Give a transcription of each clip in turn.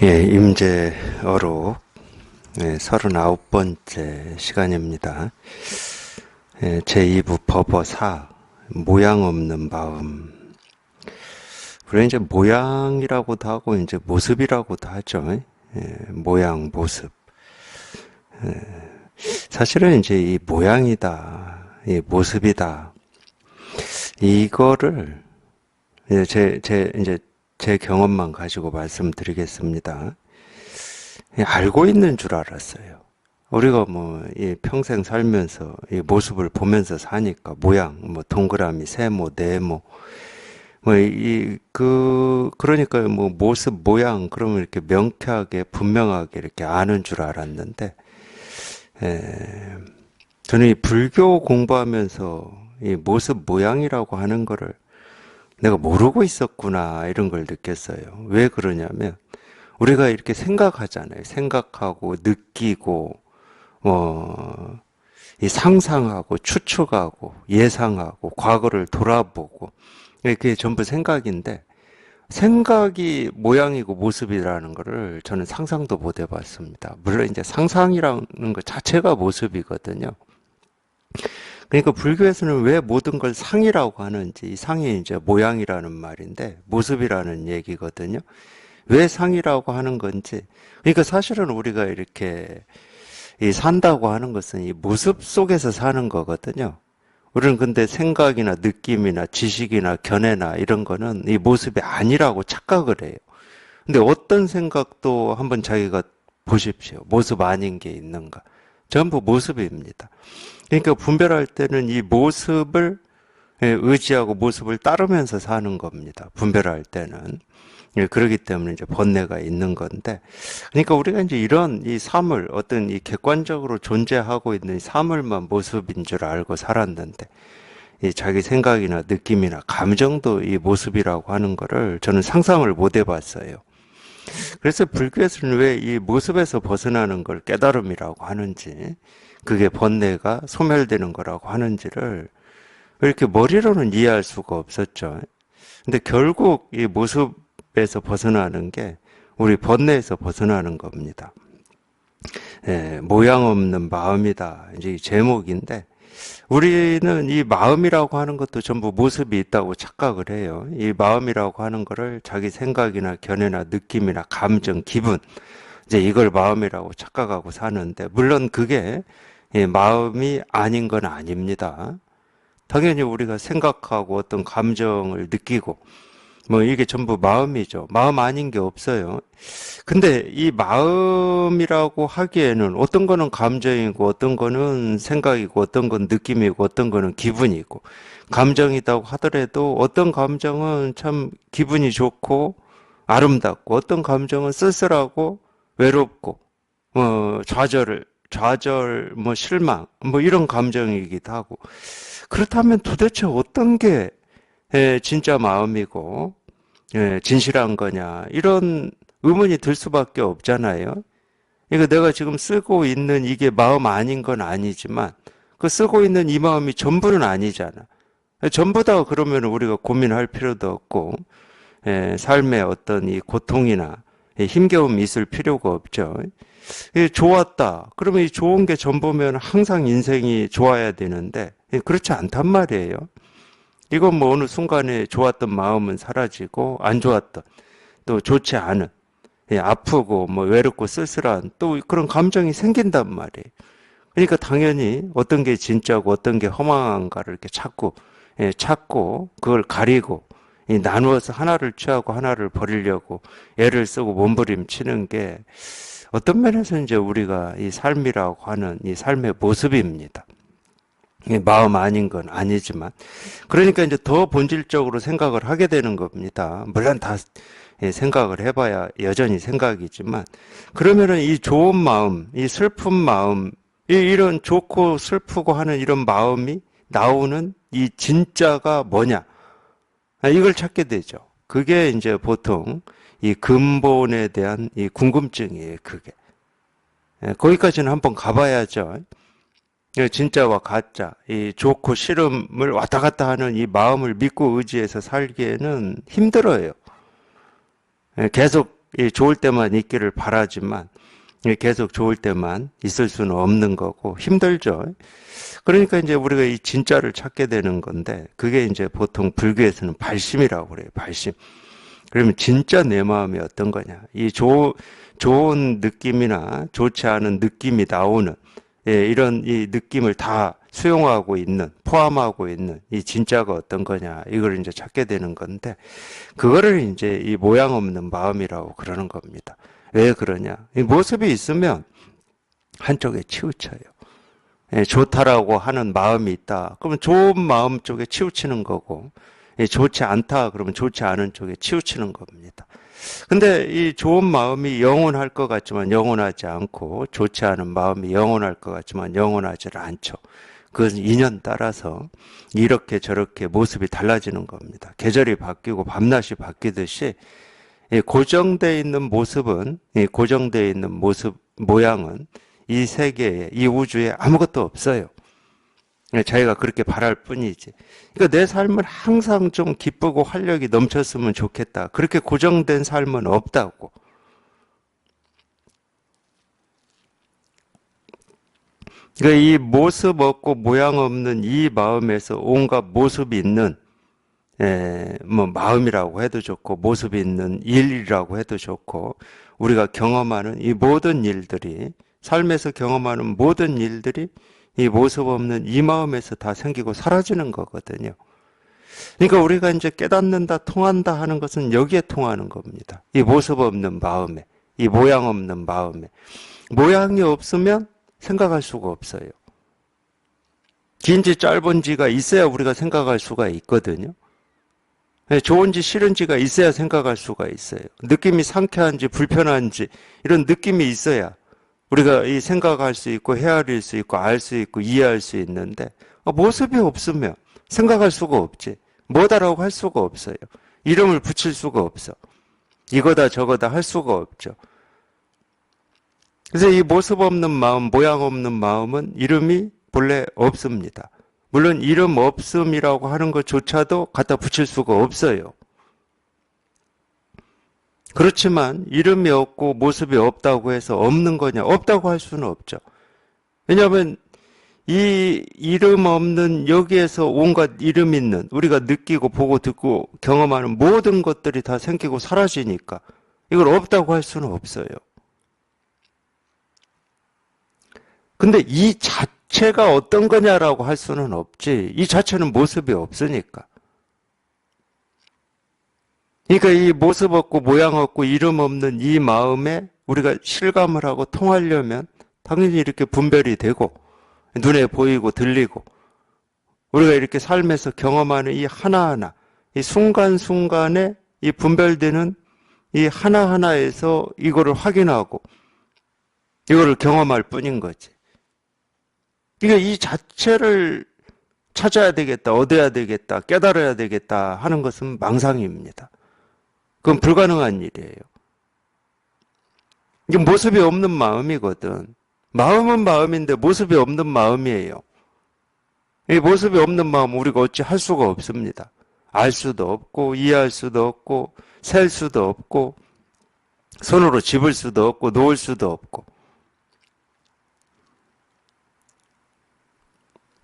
임재어록 39번째 시간입니다. 제2부 법어4 모양 없는 마음. 우리가 이제 모양이라고도 하고 이제 모습이라고도 하죠. 모양, 모습. 사실은 이제 이 모양이다, 이 모습이다. 이거를 제 경험만 가지고 말씀드리겠습니다. 알고 있는 줄 알았어요. 우리가 평생 살면서 이 모습을 보면서 사니까 모양, 동그라미, 세모, 네모, 그러니까 모습, 모양, 그러면 이렇게 명쾌하게, 분명하게 이렇게 아는 줄 알았는데, 저는 이 불교 공부하면서 이 모습, 모양이라고 하는 거를 내가 모르고 있었구나, 이런 걸 느꼈어요. 왜 그러냐면, 우리가 이렇게 생각하잖아요. 생각하고, 느끼고, 이 상상하고, 추측하고, 예상하고, 과거를 돌아보고, 그게 전부 생각인데, 생각이 모양이고 모습이라는 거를 저는 상상도 못 해봤습니다. 물론 이제 상상이라는 것 자체가 모습이거든요. 그러니까 불교에서는 왜 모든 걸 상이라고 하는지, 이 상이 이제 모양이라는 말인데 모습이라는 얘기거든요. 왜 상이라고 하는 건지. 그러니까 사실은 우리가 이렇게 산다고 하는 것은 이 모습 속에서 사는 거거든요. 우리는 근데 생각이나 느낌이나 지식이나 견해나 이런 거는 이 모습이 아니라고 착각을 해요. 근데 어떤 생각도 한번 자기가 보십시오. 모습 아닌 게 있는가. 전부 모습입니다. 그러니까 분별할 때는 이 모습을 의지하고 모습을 따르면서 사는 겁니다. 분별할 때는. 그렇기 때문에 이제 번뇌가 있는 건데. 그러니까 우리가 이제 이런 이 사물, 어떤 이 객관적으로 존재하고 있는 이 사물만 모습인 줄 알고 살았는데, 이 자기 생각이나 느낌이나 감정도 이 모습이라고 하는 거를 저는 상상을 못 해봤어요. 그래서 불교에서는 왜 이 모습에서 벗어나는 걸 깨달음이라고 하는지, 그게 번뇌가 소멸되는 거라고 하는지를 이렇게 머리로는 이해할 수가 없었죠. 근데 결국 이 모습에서 벗어나는 게 우리 번뇌에서 벗어나는 겁니다. 모양 없는 마음이다. 이제 이 제목인데, 우리는 이 마음이라고 하는 것도 전부 모습이 있다고 착각을 해요. 이 마음이라고 하는 거를 자기 생각이나 견해나 느낌이나 감정, 기분, 이제 이걸 마음이라고 착각하고 사는데, 물론 그게 마음이 아닌 건 아닙니다. 당연히 우리가 생각하고 어떤 감정을 느끼고, 이게 전부 마음이죠. 마음 아닌 게 없어요. 근데 이 마음이라고 하기에는 어떤 거는 감정이고, 어떤 거는 생각이고, 어떤 건 느낌이고, 어떤 거는 기분이고, 감정이라고 하더라도 어떤 감정은 참 기분이 좋고, 아름답고, 어떤 감정은 쓸쓸하고, 외롭고, 좌절, 실망, 이런 감정이기도 하고. 그렇다면 도대체 어떤 게 진짜 마음이고, 진실한 거냐, 이런 의문이 들 수밖에 없잖아요. 그러니까 내가 지금 쓰고 있는 이게 마음 아닌 건 아니지만, 그 쓰고 있는 이 마음이 전부는 아니잖아. 전부 다 그러면 우리가 고민할 필요도 없고, 삶의 어떤 이 고통이나 힘겨움이 있을 필요가 없죠. 좋았다. 그러면 이 좋은 게 전부면 항상 인생이 좋아야 되는데, 그렇지 않단 말이에요. 이건 어느 순간에 좋았던 마음은 사라지고, 안 좋았던, 또 좋지 않은, 아프고, 외롭고 쓸쓸한, 또 그런 감정이 생긴단 말이에요. 그러니까 당연히 어떤 게 진짜고 어떤 게 허망한가를 이렇게 찾고, 그걸 가리고, 나누어서 하나를 취하고 하나를 버리려고 애를 쓰고 몸부림치는 게 어떤 면에서 이제 우리가 이 삶이라고 하는 이 삶의 모습입니다. 마음 아닌 건 아니지만. 그러니까 이제 더 본질적으로 생각을 하게 되는 겁니다. 물론 다 생각을 해봐야 여전히 생각이지만, 그러면은 이 좋은 마음, 이 슬픈 마음, 이런 좋고 슬프고 하는 이런 마음이 나오는 이 진짜가 뭐냐? 이걸 찾게 되죠. 그게 이제 보통 이 근본에 대한 이 궁금증이에요, 그게. 거기까지는 한번 가봐야죠. 진짜와 가짜, 이 좋고 싫음을 왔다 갔다 하는 이 마음을 믿고 의지해서 살기에는 힘들어요. 계속 좋을 때만 있기를 바라지만 계속 좋을 때만 있을 수는 없는 거고 힘들죠. 그러니까 이제 우리가 이 진짜를 찾게 되는 건데 그게 이제 보통 불교에서는 발심이라고 그래요. 발심. 그러면 진짜 내 마음이 어떤 거냐. 좋은 느낌이나 좋지 않은 느낌이 나오는 이런 이 느낌을 다 수용하고 있는, 포함하고 있는 이 진짜가 어떤 거냐. 이걸 이제 찾게 되는 건데 그거를 이제 이 모양 없는 마음이라고 그러는 겁니다. 왜 그러냐. 이 모습이 있으면 한쪽에 치우쳐요. 좋다라고 하는 마음이 있다. 그러면 좋은 마음 쪽에 치우치는 거고, 좋지 않다. 그러면 좋지 않은 쪽에 치우치는 겁니다. 근데 이 좋은 마음이 영원할 것 같지만 영원하지 않고, 좋지 않은 마음이 영원할 것 같지만 영원하지 않죠. 그것은 인연 따라서 이렇게 저렇게 모습이 달라지는 겁니다. 계절이 바뀌고 밤낮이 바뀌듯이 고정되어 있는 모습은, 고정되어 있는 모습, 모양은 이 세계에, 이 우주에 아무것도 없어요. 자기가 그렇게 바랄 뿐이지. 그러니까 내 삶은 항상 좀 기쁘고 활력이 넘쳤으면 좋겠다. 그렇게 고정된 삶은 없다고. 그러니까 이 모습 없고 모양 없는 이 마음에서 온갖 모습이 있는 뭐 마음이라고 해도 좋고 모습이 있는 일이라고 해도 좋고 우리가 경험하는 이 모든 일들이 삶에서 경험하는 모든 일들이 이 모습 없는 이 마음에서 다 생기고 사라지는 거거든요. 그러니까 우리가 이제 깨닫는다, 통한다 하는 것은 여기에 통하는 겁니다. 이 모습 없는 마음에, 이 모양 없는 마음에. 모양이 없으면 생각할 수가 없어요. 긴지 짧은지가 있어야 우리가 생각할 수가 있거든요. 좋은지 싫은지가 있어야 생각할 수가 있어요. 느낌이 상쾌한지 불편한지 이런 느낌이 있어야 우리가 이 생각할 수 있고 헤아릴 수 있고 알 수 있고 이해할 수 있는데 모습이 없으면 생각할 수가 없지. 뭐다라고 할 수가 없어요. 이름을 붙일 수가 없어. 이거다 저거다 할 수가 없죠. 그래서 이 모습 없는 마음, 모양 없는 마음은 이름이 본래 없습니다. 물론 이름 없음이라고 하는 것조차도 갖다 붙일 수가 없어요. 그렇지만 이름이 없고 모습이 없다고 해서 없는 거냐? 없다고 할 수는 없죠. 왜냐하면 이 이름 없는 여기에서 온갖 이름 있는 우리가 느끼고 보고 듣고 경험하는 모든 것들이 다 생기고 사라지니까 이걸 없다고 할 수는 없어요. 근데 이 자체가 어떤 거냐라고 할 수는 없지. 이 자체는 모습이 없으니까. 그러니까 이 모습 없고 모양 없고 이름 없는 이 마음에 우리가 실감을 하고 통하려면 당연히 이렇게 분별이 되고 눈에 보이고 들리고 우리가 이렇게 삶에서 경험하는 이 하나하나 이 순간순간에 이 분별되는 이 하나하나에서 이거를 확인하고 이거를 경험할 뿐인 거지. 그러니까 이 자체를 찾아야 되겠다, 얻어야 되겠다, 깨달아야 되겠다 하는 것은 망상입니다. 그건 불가능한 일이에요. 이게 모습이 없는 마음이거든. 마음은 마음인데 모습이 없는 마음이에요. 이 모습이 없는 마음은 우리가 어찌 할 수가 없습니다. 알 수도 없고 이해할 수도 없고 셀 수도 없고 손으로 집을 수도 없고 놓을 수도 없고.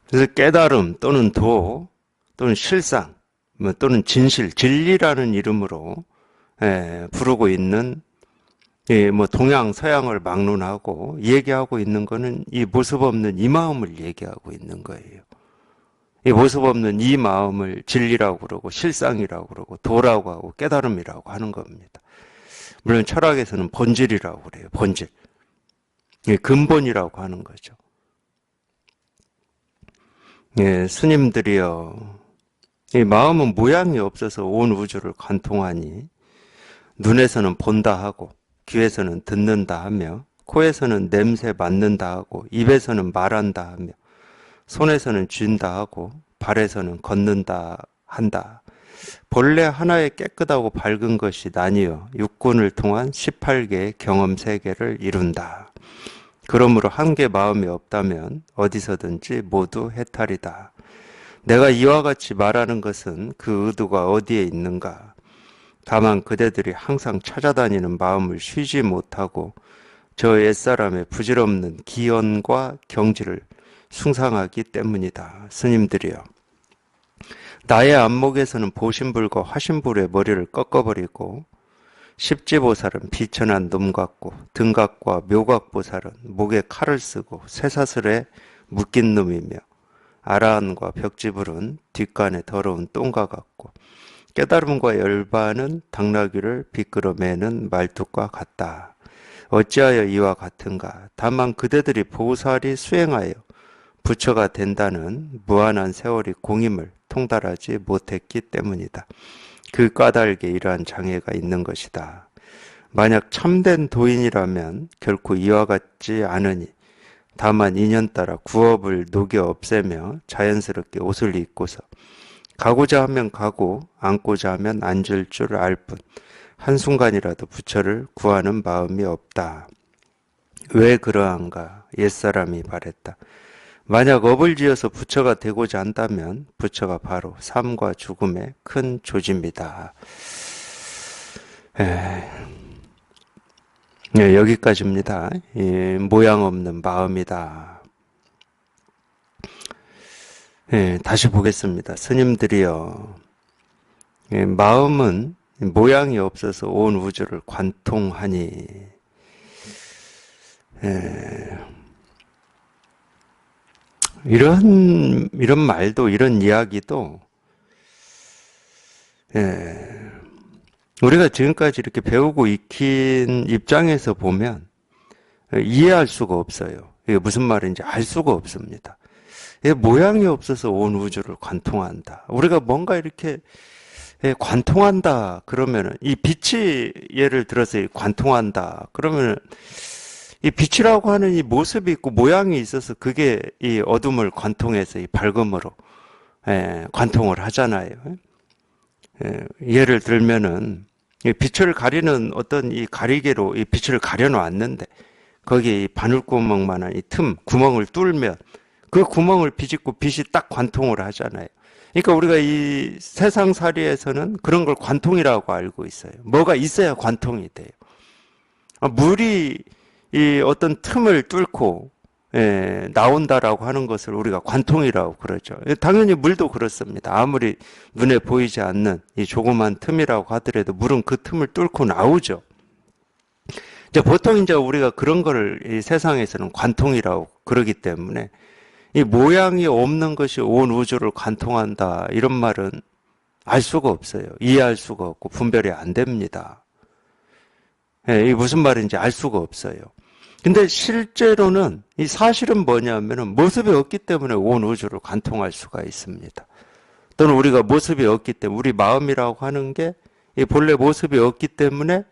그래서 깨달음 또는 도 또는 실상 또는 진실, 진리라는 이름으로 부르고 있는 뭐 동양 서양을 막론하고 얘기하고 있는 거는 이 모습 없는 이 마음을 얘기하고 있는 거예요. 이 모습 없는 이 마음을 진리라고 그러고 실상이라고 그러고 도라고 하고 깨달음이라고 하는 겁니다. 물론 철학에서는 본질이라고 그래요. 본질. 근본이라고 하는 거죠. 스님들이요. 이 마음은 모양이 없어서 온 우주를 관통하니 눈에서는 본다 하고 귀에서는 듣는다 하며 코에서는 냄새 맡는다 하고 입에서는 말한다 하며 손에서는 쥔다 하고 발에서는 걷는다 한다. 본래 하나의 깨끗하고 밝은 것이 나뉘어 육군을 통한 18개의 경험 세계를 이룬다. 그러므로 한 개 마음이 없다면 어디서든지 모두 해탈이다. 내가 이와 같이 말하는 것은 그 의도가 어디에 있는가? 다만 그대들이 항상 찾아다니는 마음을 쉬지 못하고 저 옛사람의 부질없는 기연과 경지를 숭상하기 때문이다. 스님들이여, 나의 안목에서는 보신불과 화신불의 머리를 꺾어버리고 십지보살은 비천한 놈 같고 등각과 묘각보살은 목에 칼을 쓰고 쇠사슬에 묶인 놈이며 아라한과 벽지불은 뒷간에 더러운 똥과 같고 깨달음과 열반은 당나귀를 비끄러매는 말뚝과 같다. 어찌하여 이와 같은가? 다만 그대들이 보살이 수행하여 부처가 된다는 무한한 세월이 공임을 통달하지 못했기 때문이다. 그 까닭에 이러한 장애가 있는 것이다. 만약 참된 도인이라면 결코 이와 같지 않으니 다만 인연 따라 구업을 녹여 없애며 자연스럽게 옷을 입고서 가고자 하면 가고 앉고자 하면 앉을 줄 알 뿐 한순간이라도 부처를 구하는 마음이 없다. 왜 그러한가? 옛사람이 말했다. 만약 업을 지어서 부처가 되고자 한다면 부처가 바로 삶과 죽음의 큰 조지입니다. 네, 여기까지입니다. 모양 없는 마음이다. 다시 보겠습니다. 스님들이여, 마음은 모양이 없어서 온 우주를 관통하니, 이런 말도, 이런 이야기도, 우리가 지금까지 이렇게 배우고 익힌 입장에서 보면 이해할 수가 없어요. 이게 무슨 말인지 알 수가 없습니다. 모양이 없어서 온 우주를 관통한다. 우리가 뭔가 이렇게 관통한다 그러면은 이 빛이 예를 들어서 관통한다 그러면은 이 빛이라고 하는 이 모습이 있고 모양이 있어서 그게 이 어둠을 관통해서 이 밝음으로 관통을 하잖아요. 예를 들면은 빛을 가리는 어떤 이 가리개로 이 빛을 가려놨는데 거기에 이 바늘구멍만한 이 틈 구멍을 뚫면 그 구멍을 비집고 빛이 딱 관통을 하잖아요. 그러니까 우리가 이 세상살이에서는 그런 걸 관통이라고 알고 있어요. 뭐가 있어야 관통이 돼요. 물이 이 어떤 틈을 뚫고 나온다라고 하는 것을 우리가 관통이라고 그러죠. 당연히 물도 그렇습니다. 아무리 눈에 보이지 않는 이 조그만 틈이라고 하더라도 물은 그 틈을 뚫고 나오죠. 이제 보통 이제 우리가 그런 거를 이 세상에서는 관통이라고 그러기 때문에 이 모양이 없는 것이 온 우주를 관통한다 이런 말은 알 수가 없어요. 이해할 수가 없고 분별이 안 됩니다. 이게 무슨 말인지 알 수가 없어요. 근데 실제로는 이 사실은 뭐냐면은 모습이 없기 때문에 온 우주를 관통할 수가 있습니다. 또는 우리가 모습이 없기 때문에 우리 마음이라고 하는 게 이 본래 모습이 없기 때문에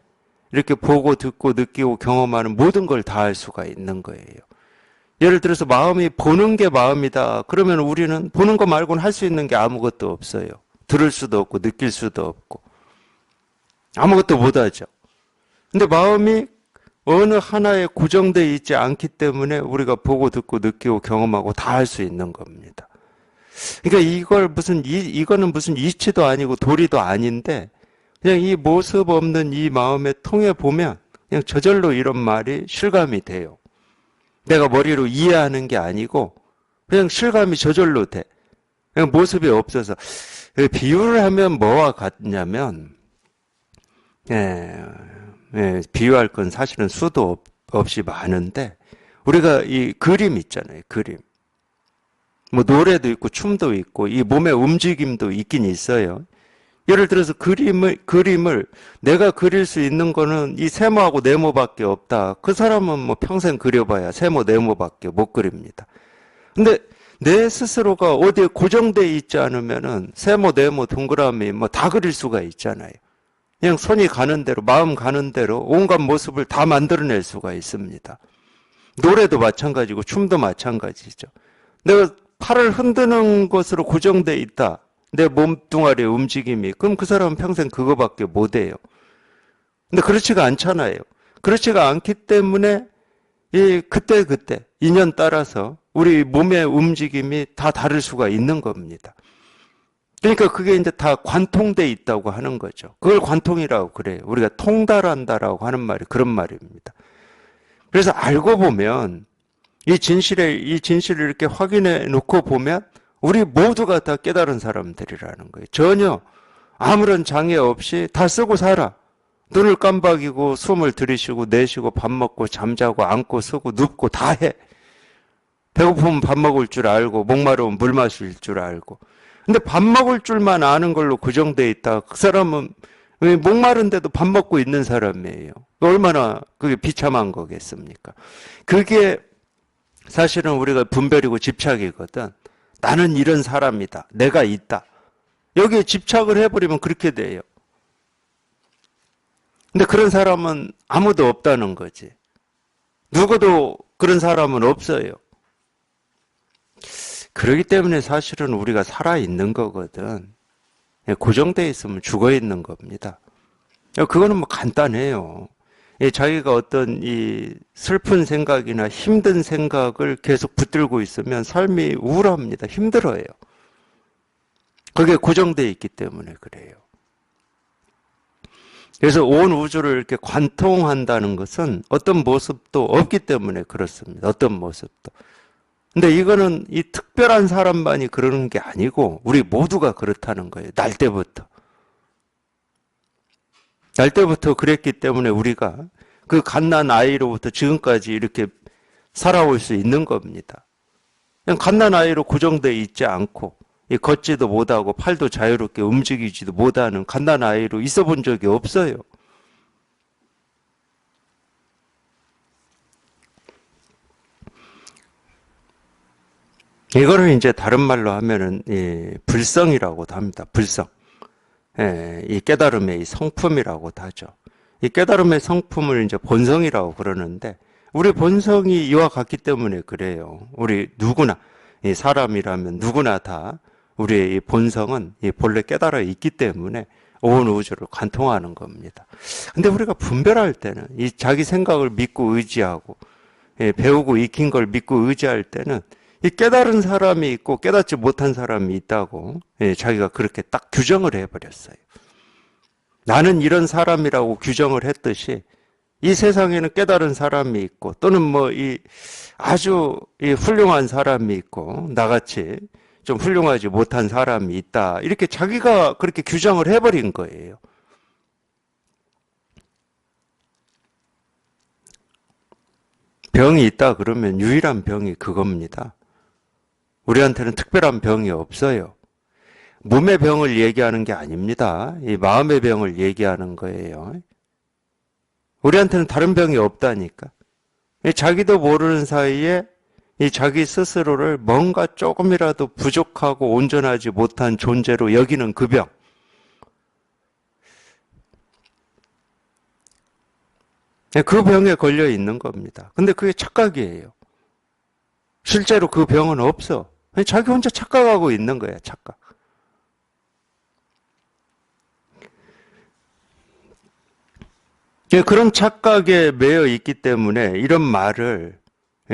이렇게 보고 듣고 느끼고 경험하는 모든 걸 다 할 수가 있는 거예요. 예를 들어서 마음이 보는 게 마음이다. 그러면 우리는 보는 거 말고는 할 수 있는 게 아무것도 없어요. 들을 수도 없고 느낄 수도 없고 아무것도 못하죠. 근데 마음이 어느 하나에 고정되어 있지 않기 때문에 우리가 보고 듣고 느끼고 경험하고 다 할 수 있는 겁니다. 그러니까 이거는 무슨 이치도 아니고 도리도 아닌데 그냥 이 모습 없는 이 마음에 통해 보면 그냥 저절로 이런 말이 실감이 돼요. 내가 머리로 이해하는 게 아니고 그냥 실감이 저절로 돼. 그냥 모습이 없어서. 비유를 하면 뭐와 같냐면 비유할 건 사실은 수도 없이 많은데 우리가 이 그림 있잖아요. 그림. 뭐 노래도 있고 춤도 있고 이 몸의 움직임도 있긴 있어요. 예를 들어서 그림을 내가 그릴 수 있는 거는 이 세모하고 네모밖에 없다. 그 사람은 뭐 평생 그려봐야 세모 네모밖에 못 그립니다. 근데 내 스스로가 어디에 고정되어 있지 않으면은 세모 네모 동그라미 뭐 다 그릴 수가 있잖아요. 그냥 손이 가는 대로 마음 가는 대로 온갖 모습을 다 만들어낼 수가 있습니다. 노래도 마찬가지고 춤도 마찬가지죠. 내가 팔을 흔드는 것으로 고정되어 있다. 내 몸뚱아리의 움직임이. 그럼 그 사람은 평생 그거밖에 못해요. 근데 그렇지가 않잖아요. 그렇지가 않기 때문에 그때 인연 따라서 우리 몸의 움직임이 다 다를 수가 있는 겁니다. 그러니까 그게 이제 다 관통돼 있다고 하는 거죠. 그걸 관통이라고 그래요. 우리가 통달한다라고 하는 말이 그런 말입니다. 그래서 알고 보면 이 진실을 이렇게 확인해 놓고 보면 우리 모두가 다 깨달은 사람들이라는 거예요. 전혀 아무런 장애 없이 다 쓰고 살아. 눈을 깜박이고 숨을 들이쉬고 내쉬고 밥 먹고 잠자고 앉고 서고 눕고 다 해. 배고프면 밥 먹을 줄 알고 목마르면 물 마실 줄 알고. 근데 밥 먹을 줄만 아는 걸로 고정돼 있다. 그 사람은 목마른데도 밥 먹고 있는 사람이에요. 얼마나 그게 비참한 거겠습니까? 그게 사실은 우리가 분별이고 집착이거든. 나는 이런 사람이다. 내가 있다. 여기에 집착을 해버리면 그렇게 돼요. 근데 그런 사람은 아무도 없다는 거지. 누구도 그런 사람은 없어요. 그렇기 때문에 사실은 우리가 살아있는 거거든. 고정되어 있으면 죽어 있는 겁니다. 그거는 뭐 간단해요. 자기가 어떤 이 슬픈 생각이나 힘든 생각을 계속 붙들고 있으면 삶이 우울합니다. 힘들어요. 그게 고정되어 있기 때문에 그래요. 그래서 온 우주를 이렇게 관통한다는 것은 어떤 모습도 없기 때문에 그렇습니다. 어떤 모습도. 근데 이거는 이 특별한 사람만이 그러는 게 아니고 우리 모두가 그렇다는 거예요. 날 때부터. 날 때부터 그랬기 때문에 우리가 그 갓난 아이로부터 지금까지 이렇게 살아올 수 있는 겁니다. 그냥 갓난 아이로 고정되어 있지 않고 걷지도 못하고 팔도 자유롭게 움직이지도 못하는 갓난 아이로 있어 본 적이 없어요. 이거를 이제 다른 말로 하면은 불성이라고도 합니다. 불성. 이 깨달음의 이 성품이라고도 하죠. 이 깨달음의 성품을 이제 본성이라고 그러는데 우리 본성이 이와 같기 때문에 그래요. 우리 누구나 이 사람이라면 누구나 다 우리의 이 본성은 본래 깨달아 있기 때문에 온 우주를 관통하는 겁니다. 근데 우리가 분별할 때는 이 자기 생각을 믿고 의지하고 배우고 익힌 걸 믿고 의지할 때는 이 깨달은 사람이 있고 깨닫지 못한 사람이 있다고 자기가 그렇게 딱 규정을 해버렸어요. 나는 이런 사람이라고 규정을 했듯이 이 세상에는 깨달은 사람이 있고 또는 뭐 이 아주 훌륭한 사람이 있고 나같이 좀 훌륭하지 못한 사람이 있다. 이렇게 자기가 그렇게 규정을 해버린 거예요. 병이 있다 그러면 유일한 병이 그겁니다. 우리한테는 특별한 병이 없어요. 몸의 병을 얘기하는 게 아닙니다. 이 마음의 병을 얘기하는 거예요. 우리한테는 다른 병이 없다니까. 자기도 모르는 사이에 이 자기 스스로를 뭔가 조금이라도 부족하고 온전하지 못한 존재로 여기는 그 병. 그 병에 걸려 있는 겁니다. 근데 그게 착각이에요. 실제로 그 병은 없어. 자기 혼자 착각하고 있는 거야, 착각. 그런 착각에 매여 있기 때문에 이런 말을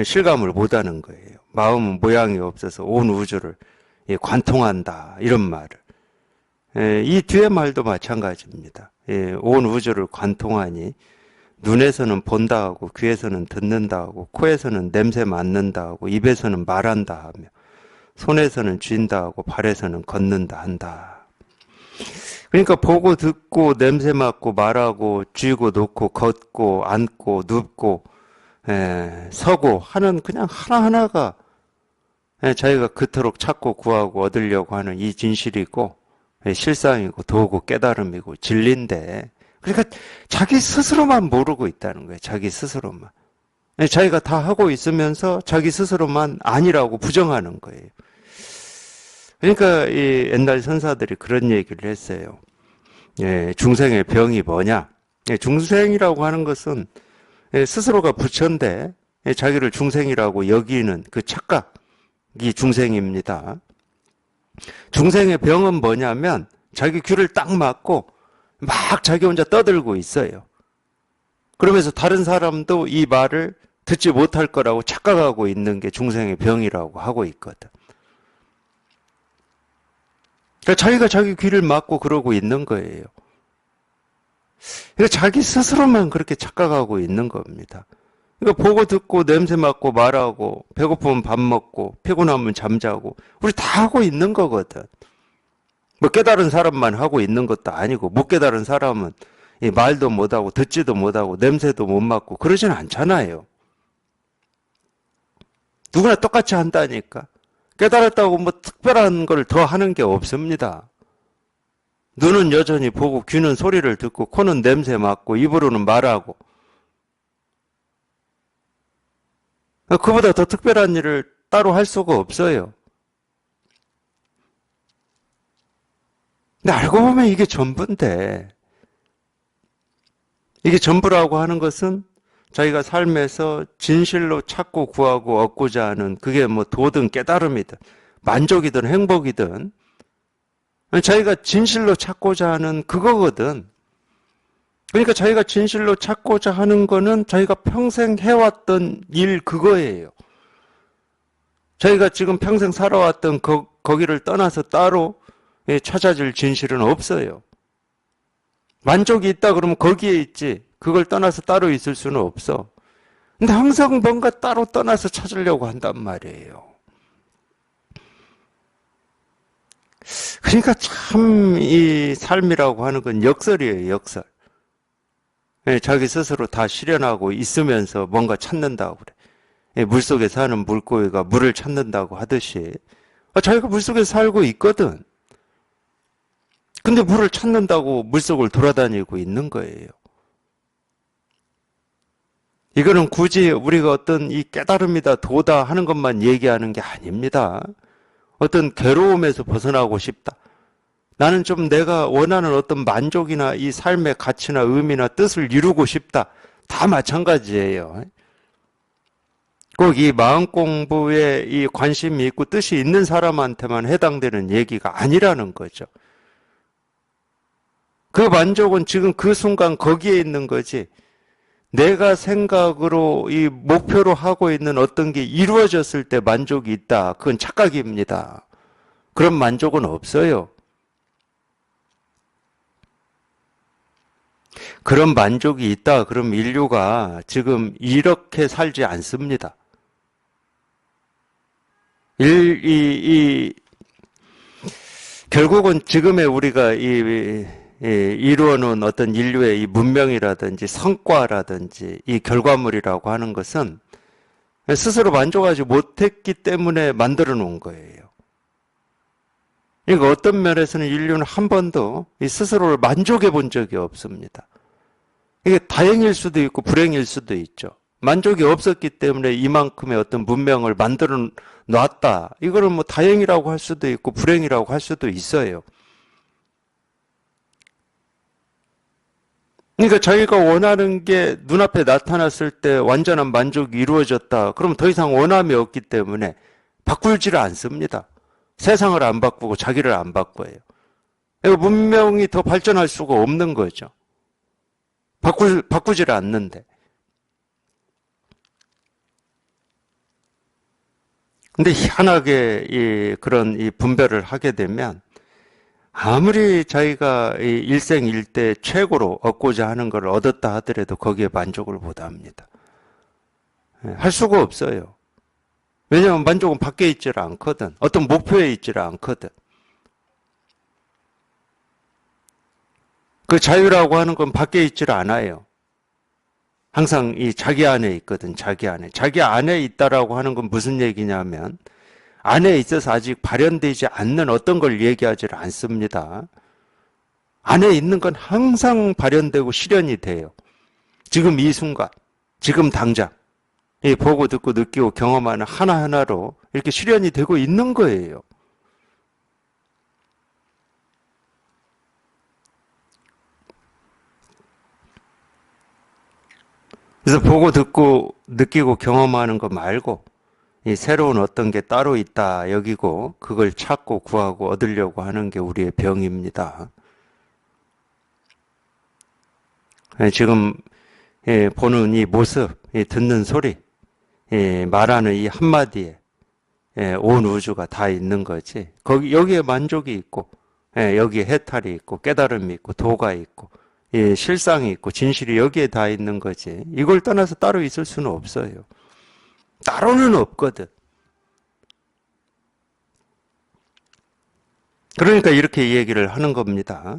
실감을 못하는 거예요. 마음은 모양이 없어서 온 우주를 관통한다, 이런 말을. 이 뒤에 말도 마찬가지입니다. 온 우주를 관통하니 눈에서는 본다 하고 귀에서는 듣는다 하고 코에서는 냄새 맡는다 하고 입에서는 말한다 하며 손에서는 쥔다 하고 발에서는 걷는다 한다. 그러니까 보고 듣고 냄새 맡고 말하고 쥐고 놓고 걷고 앉고 눕고 서고 하는 그냥 하나하나가 자기가 그토록 찾고 구하고 얻으려고 하는 이 진실이고 실상이고 도구 깨달음이고 진리인데 그러니까 자기 스스로만 모르고 있다는 거예요. 자기 스스로만. 자기가 다 하고 있으면서 자기 스스로만 아니라고 부정하는 거예요. 그러니까 이 옛날 선사들이 그런 얘기를 했어요. 중생의 병이 뭐냐? 중생이라고 하는 것은 스스로가 부처인데 자기를 중생이라고 여기는 그 착각이 중생입니다. 중생의 병은 뭐냐면 자기 귀를 딱 막고 막 자기 혼자 떠들고 있어요. 그러면서 다른 사람도 이 말을 듣지 못할 거라고 착각하고 있는 게 중생의 병이라고 하고 있거든. 그러니까 자기가 자기 귀를 막고 그러고 있는 거예요. 그러니까 자기 스스로만 그렇게 착각하고 있는 겁니다. 그러니까 보고 듣고 냄새 맡고 말하고 배고프면 밥 먹고 피곤하면 잠자고 우리 다 하고 있는 거거든. 뭐 깨달은 사람만 하고 있는 것도 아니고 못 깨달은 사람은 이 말도 못하고 듣지도 못하고 냄새도 못 맡고 그러진 않잖아요. 누구나 똑같이 한다니까. 깨달았다고 뭐 특별한 걸 더 하는 게 없습니다. 눈은 여전히 보고 귀는 소리를 듣고 코는 냄새 맡고 입으로는 말하고 그보다 더 특별한 일을 따로 할 수가 없어요. 근데 알고 보면 이게 전부인데 이게 전부라고 하는 것은 자기가 삶에서 진실로 찾고 구하고 얻고자 하는 그게 뭐 도든 깨달음이든 만족이든 행복이든 자기가 진실로 찾고자 하는 그거거든. 그러니까 자기가 진실로 찾고자 하는 거는 자기가 평생 해왔던 일 그거예요. 자기가 지금 평생 살아왔던 거기를 떠나서 따로 찾아질 진실은 없어요. 만족이 있다 그러면 거기에 있지. 그걸 떠나서 따로 있을 수는 없어. 근데 항상 뭔가 따로 떠나서 찾으려고 한단 말이에요. 그러니까 참 이 삶이라고 하는 건 역설이에요, 역설. 자기 스스로 다 실현하고 있으면서 뭔가 찾는다고 그래. 물속에 사는 물고기가 물을 찾는다고 하듯이 자기가 물속에 살고 있거든. 근데 물을 찾는다고 물속을 돌아다니고 있는 거예요. 이거는 굳이 우리가 어떤 이 깨달음이다 도다 하는 것만 얘기하는 게 아닙니다. 어떤 괴로움에서 벗어나고 싶다. 나는 좀 내가 원하는 어떤 만족이나 이 삶의 가치나 의미나 뜻을 이루고 싶다. 다 마찬가지예요. 꼭 이 마음 공부에 이 관심이 있고 뜻이 있는 사람한테만 해당되는 얘기가 아니라는 거죠. 그 만족은 지금 그 순간 거기에 있는 거지. 내가 생각으로 이 목표로 하고 있는 어떤 게 이루어졌을 때 만족이 있다. 그건 착각입니다. 그런 만족은 없어요. 그런 만족이 있다. 그럼 인류가 지금 이렇게 살지 않습니다. 결국은 지금의 우리가 이루어놓은 어떤 인류의 이 문명이라든지 성과라든지 이 결과물이라고 하는 것은 스스로 만족하지 못했기 때문에 만들어 놓은 거예요. 그러니까 어떤 면에서는 인류는 한 번도 이 스스로를 만족해 본 적이 없습니다. 이게 다행일 수도 있고 불행일 수도 있죠. 만족이 없었기 때문에 이만큼의 어떤 문명을 만들어 놨다. 이거는 뭐 다행이라고 할 수도 있고 불행이라고 할 수도 있어요. 그러니까 자기가 원하는 게 눈앞에 나타났을 때 완전한 만족이 이루어졌다. 그럼 더 이상 원함이 없기 때문에 바꿀지를 않습니다. 세상을 안 바꾸고 자기를 안 바꿔요. 문명이 더 발전할 수가 없는 거죠. 바꾸지를 않는데. 근데 희한하게 그런 분별을 하게 되면 아무리 자기가 일생일대 최고로 얻고자 하는 걸 얻었다 하더라도 거기에 만족을 못 합니다. 할 수가 없어요. 왜냐하면 만족은 밖에 있지를 않거든. 어떤 목표에 있지를 않거든. 그 자유라고 하는 건 밖에 있지를 않아요. 항상 이 자기 안에 있거든, 자기 안에. 자기 안에 있다라고 하는 건 무슨 얘기냐면 안에 있어서 아직 발현되지 않는 어떤 걸 얘기하지를 않습니다. 안에 있는 건 항상 발현되고 실현이 돼요. 지금 이 순간, 지금 당장 이 보고 듣고 느끼고 경험하는 하나하나로 이렇게 실현이 되고 있는 거예요. 그래서 보고 듣고 느끼고 경험하는 거 말고 이 새로운 어떤 게 따로 있다 여기고 그걸 찾고 구하고 얻으려고 하는 게 우리의 병입니다. 지금 보는 이 모습, 듣는 소리, 말하는 이 한마디에 온 우주가 다 있는 거지. 여기에 만족이 있고 여기에 해탈이 있고 깨달음이 있고 도가 있고 실상이 있고 진실이 여기에 다 있는 거지. 이걸 떠나서 따로 있을 수는 없어요. 따로는 없거든. 그러니까 이렇게 얘기를 하는 겁니다.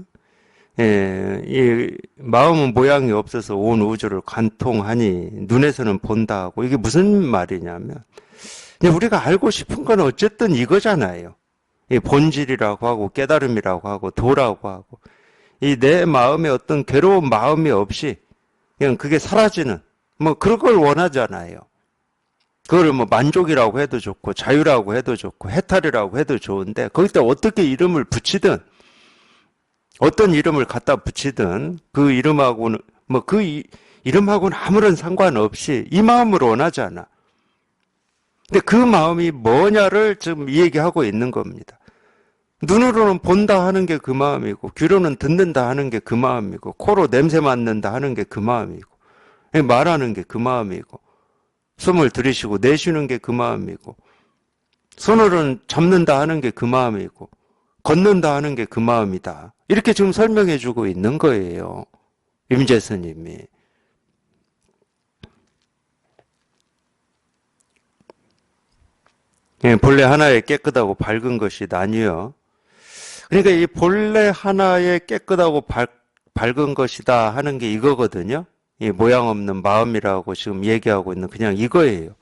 이 마음은 모양이 없어서 온 우주를 관통하니 눈에서는 본다 하고 이게 무슨 말이냐면 우리가 알고 싶은 건 어쨌든 이거잖아요. 이 본질이라고 하고 깨달음이라고 하고 도라고 하고 이 내 마음에 어떤 괴로운 마음이 없이 그냥 그게 사라지는 뭐 그런 걸 원하잖아요. 그걸 뭐 만족이라고 해도 좋고 자유라고 해도 좋고 해탈이라고 해도 좋은데 거기다 어떻게 이름을 붙이든 어떤 이름을 갖다 붙이든 그 이름하고는 뭐 그 이름하고는 아무런 상관없이 이 마음을 원하잖아. 근데 그 마음이 뭐냐를 지금 얘기하고 있는 겁니다. 눈으로는 본다 하는 게 그 마음이고 귀로는 듣는다 하는 게 그 마음이고 코로 냄새 맡는다 하는 게 그 마음이고 말하는 게 그 마음이고 숨을 들이쉬고 내쉬는 게 그 마음이고 손으로는 잡는다 하는 게 그 마음이고 걷는다 하는 게 그 마음이다. 이렇게 지금 설명해 주고 있는 거예요. 임재 스님이. 본래 하나에 깨끗하고 밝은 것이 아니요. 그러니까 이 본래 하나에 깨끗하고 밝은 것이다 하는 게 이거거든요. 이 모양 없는 마음이라고 지금 얘기하고 있는 그냥 이거예요.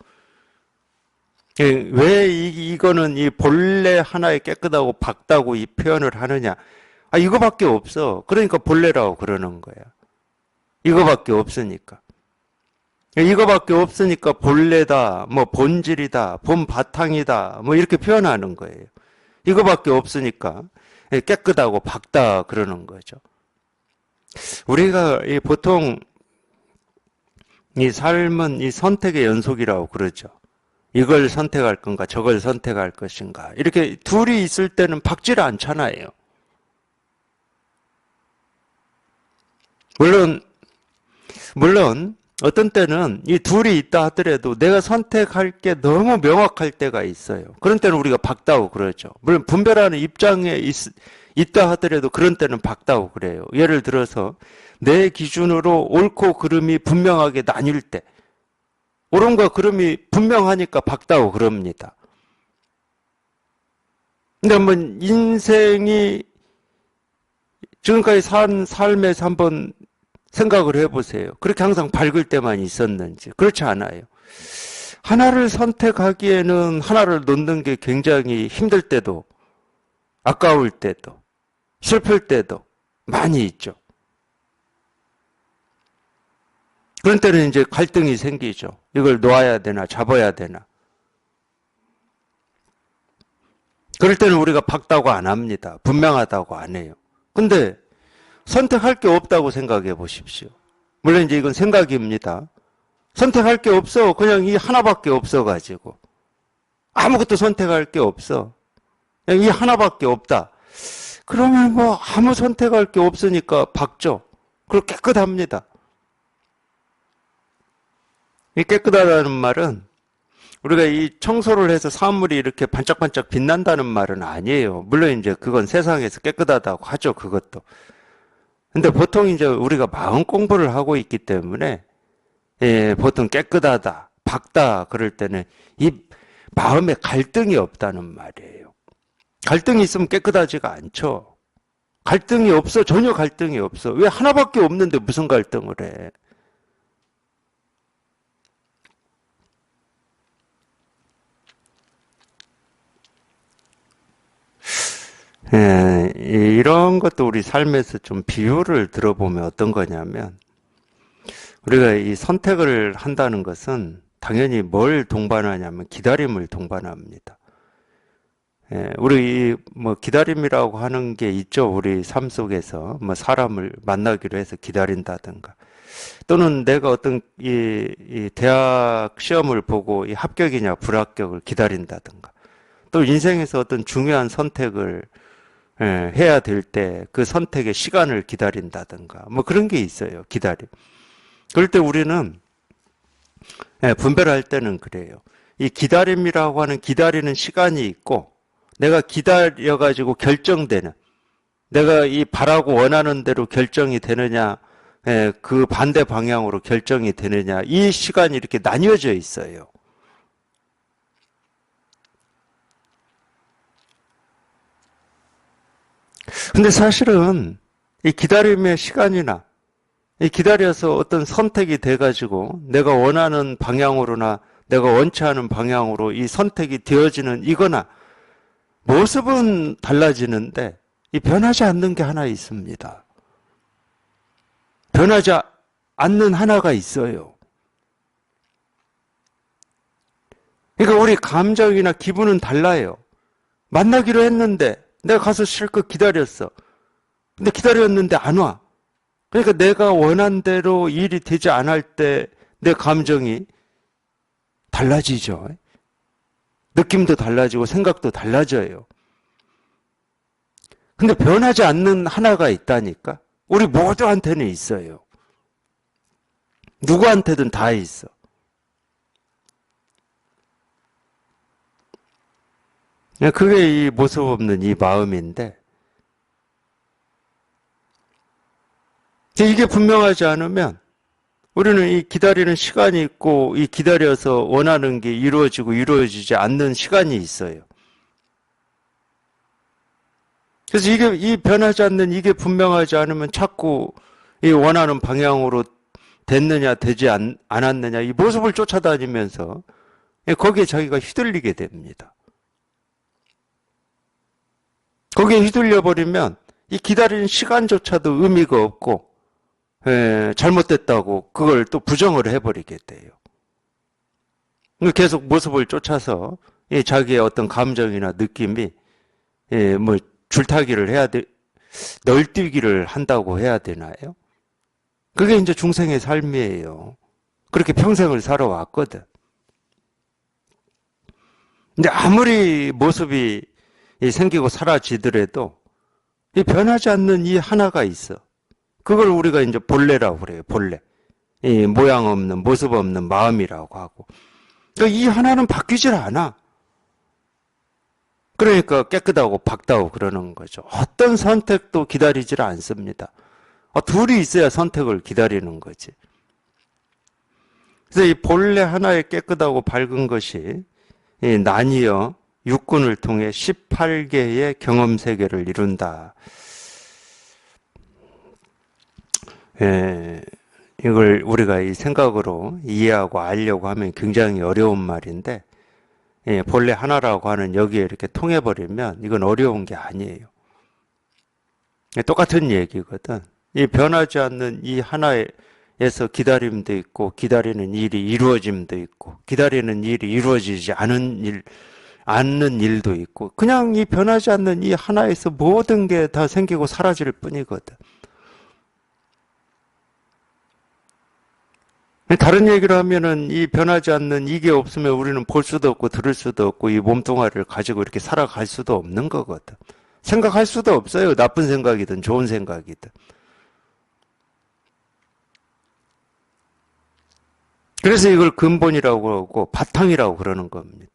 왜 이거는 이 본래 하나에 깨끗하고 밝다고 이 표현을 하느냐. 이거밖에 없어. 그러니까 본래라고 그러는 거야. 이거밖에 없으니까. 이거밖에 없으니까 본래다, 뭐 본질이다, 본바탕이다, 뭐 이렇게 표현하는 거예요. 이거밖에 없으니까 깨끗하고 밝다 그러는 거죠. 우리가 보통 이 삶은 이 선택의 연속이라고 그러죠. 이걸 선택할 건가 저걸 선택할 것인가 이렇게 둘이 있을 때는 밝질 않잖아요. 물론 어떤 때는 이 둘이 있다 하더라도 내가 선택할 게 너무 명확할 때가 있어요. 그런 때는 우리가 밝다고 그러죠. 물론 분별하는 입장에 있다 하더라도 그런 때는 밝다고 그래요. 예를 들어서 내 기준으로 옳고 그름이 분명하게 나뉠 때 옳음과 그름이 분명하니까 밝다고 그럽니다. 근데 한번 인생이 지금까지 산 삶에서 한번 생각을 해보세요. 그렇게 항상 밝을 때만 있었는지. 그렇지 않아요. 하나를 선택하기에는 하나를 놓는 게 굉장히 힘들 때도 아까울 때도 슬플 때도 많이 있죠. 그런 때는 이제 갈등이 생기죠. 이걸 놓아야 되나 잡아야 되나. 그럴 때는 우리가 밝다고 안 합니다. 분명하다고 안 해요. 근데 선택할 게 없다고 생각해 보십시오. 물론 이제 이건 생각입니다. 선택할 게 없어. 그냥 이 하나밖에 없어가지고. 아무것도 선택할 게 없어. 그냥 이 하나밖에 없다. 그러면 뭐 아무 선택할 게 없으니까 밝죠. 그리고 깨끗합니다. 이 깨끗하다는 말은 우리가 이 청소를 해서 사물이 이렇게 반짝반짝 빛난다는 말은 아니에요. 물론 이제 그건 세상에서 깨끗하다고 하죠. 그것도. 근데 보통 이제 우리가 마음 공부를 하고 있기 때문에 보통 깨끗하다, 밝다 그럴 때는 이 마음에 갈등이 없다는 말이에요. 갈등이 있으면 깨끗하지가 않죠. 갈등이 없어. 전혀 갈등이 없어. 왜 하나밖에 없는데 무슨 갈등을 해. 이런 것도 우리 삶에서 좀 비유를 들어보면 어떤 거냐면 우리가 이 선택을 한다는 것은 당연히 뭘 동반하냐면 기다림을 동반합니다. 우리 뭐 기다림이라고 하는 게 있죠. 우리 삶 속에서 뭐 사람을 만나기로 해서 기다린다든가 또는 내가 어떤 이 대학 시험을 보고 이 합격이냐 불합격을 기다린다든가 또 인생에서 어떤 중요한 선택을 해야 될 때 그 선택의 시간을 기다린다든가 뭐 그런 게 있어요. 기다림. 그럴 때 우리는 분별할 때는 그래요. 이 기다림이라고 하는 기다리는 시간이 있고 내가 기다려가지고 결정되는 내가 이 바라고 원하는 대로 결정이 되느냐, 그 반대 방향으로 결정이 되느냐, 이 시간이 이렇게 나뉘어져 있어요. 근데 사실은 이 기다림의 시간이나 이 기다려서 어떤 선택이 돼가지고 내가 원하는 방향으로나 내가 원치 않은 방향으로 이 선택이 되어지는 이거나 모습은 달라지는데 이 변하지 않는 게 하나 있습니다. 변하지 않는 하나가 있어요. 그러니까 우리 감정이나 기분은 달라요. 만나기로 했는데 내가 가서 실컷 기다렸어. 근데 기다렸는데 안 와. 그러니까 내가 원한 대로 일이 되지 않을 때 내 감정이 달라지죠. 느낌도 달라지고 생각도 달라져요. 근데 변하지 않는 하나가 있다니까. 우리 모두한테는 있어요. 누구한테든 다 있어. 그게 이 모습 없는 이 마음인데 이게 분명하지 않으면 우리는 이 기다리는 시간이 있고 이 기다려서 원하는 게 이루어지고 이루어지지 않는 시간이 있어요. 그래서 이게 이 변하지 않는 이게 분명하지 않으면 자꾸 이 원하는 방향으로 됐느냐 되지 않았느냐 이 모습을 쫓아다니면서 거기에 자기가 휘둘리게 됩니다. 거기에 휘둘려 버리면 이 기다리는 시간조차도 의미가 없고 잘못됐다고 그걸 또 부정을 해버리게 돼요. 계속 모습을 쫓아서 자기의 어떤 감정이나 느낌이 뭐 줄타기를 해야 돼, 널뛰기를 한다고 해야 되나요? 그게 이제 중생의 삶이에요. 그렇게 평생을 살아왔거든. 근데 아무리 모습이 생기고 사라지더라도 이 변하지 않는 이 하나가 있어. 그걸 우리가 이제 본래라고 그래요. 본래. 이 모양 없는 모습 없는 마음이라고 하고. 그러니까 이 하나는 바뀌질 않아. 그러니까 깨끗하고 밝다고 그러는 거죠. 어떤 선택도 기다리질 않습니다. 둘이 있어야 선택을 기다리는 거지. 그래서 이 본래 하나의 깨끗하고 밝은 것이 나뉘어 육군을 통해 18개의 경험 세계를 이룬다. 이걸 우리가 이 생각으로 이해하고 알려고 하면 굉장히 어려운 말인데 본래 하나라고 하는 여기에 이렇게 통해버리면 이건 어려운 게 아니에요. 똑같은 얘기거든. 이 변하지 않는 이 하나에서 기다림도 있고 기다리는 일이 이루어짐도 있고 기다리는 일이 이루어지지 않는 일도 있고 그냥 이 변하지 않는 이 하나에서 모든 게 다 생기고 사라질 뿐이거든. 다른 얘기를 하면은 이 변하지 않는 이게 없으면 우리는 볼 수도 없고 들을 수도 없고 이 몸뚱아리를 가지고 이렇게 살아갈 수도 없는 거거든. 생각할 수도 없어요. 나쁜 생각이든 좋은 생각이든. 그래서 이걸 근본이라고 그러고 바탕이라고 그러는 겁니다.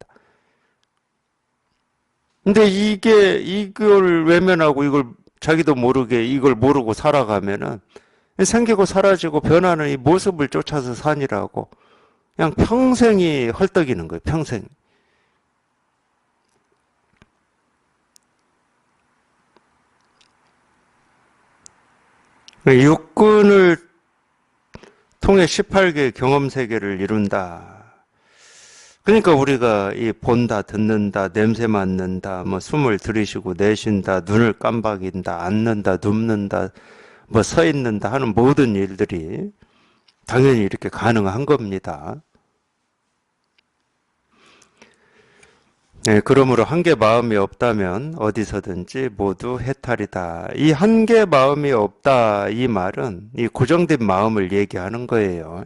근데 이걸 외면하고 이걸 자기도 모르게 이걸 모르고 살아가면은 생기고 사라지고 변하는 이 모습을 쫓아서 사니라고 그냥 평생이 헐떡이는 거예요. 평생. 육군을 통해 18개의 경험 세계를 이룬다. 그러니까 우리가 이 본다, 듣는다, 냄새 맡는다, 뭐 숨을 들이쉬고 내쉰다, 눈을 깜박인다, 앉는다, 눕는다, 뭐 서 있는다 하는 모든 일들이 당연히 이렇게 가능한 겁니다. 그러므로 한계 마음이 없다면 어디서든지 모두 해탈이다. 이 한계 마음이 없다 이 말은 이 고정된 마음을 얘기하는 거예요.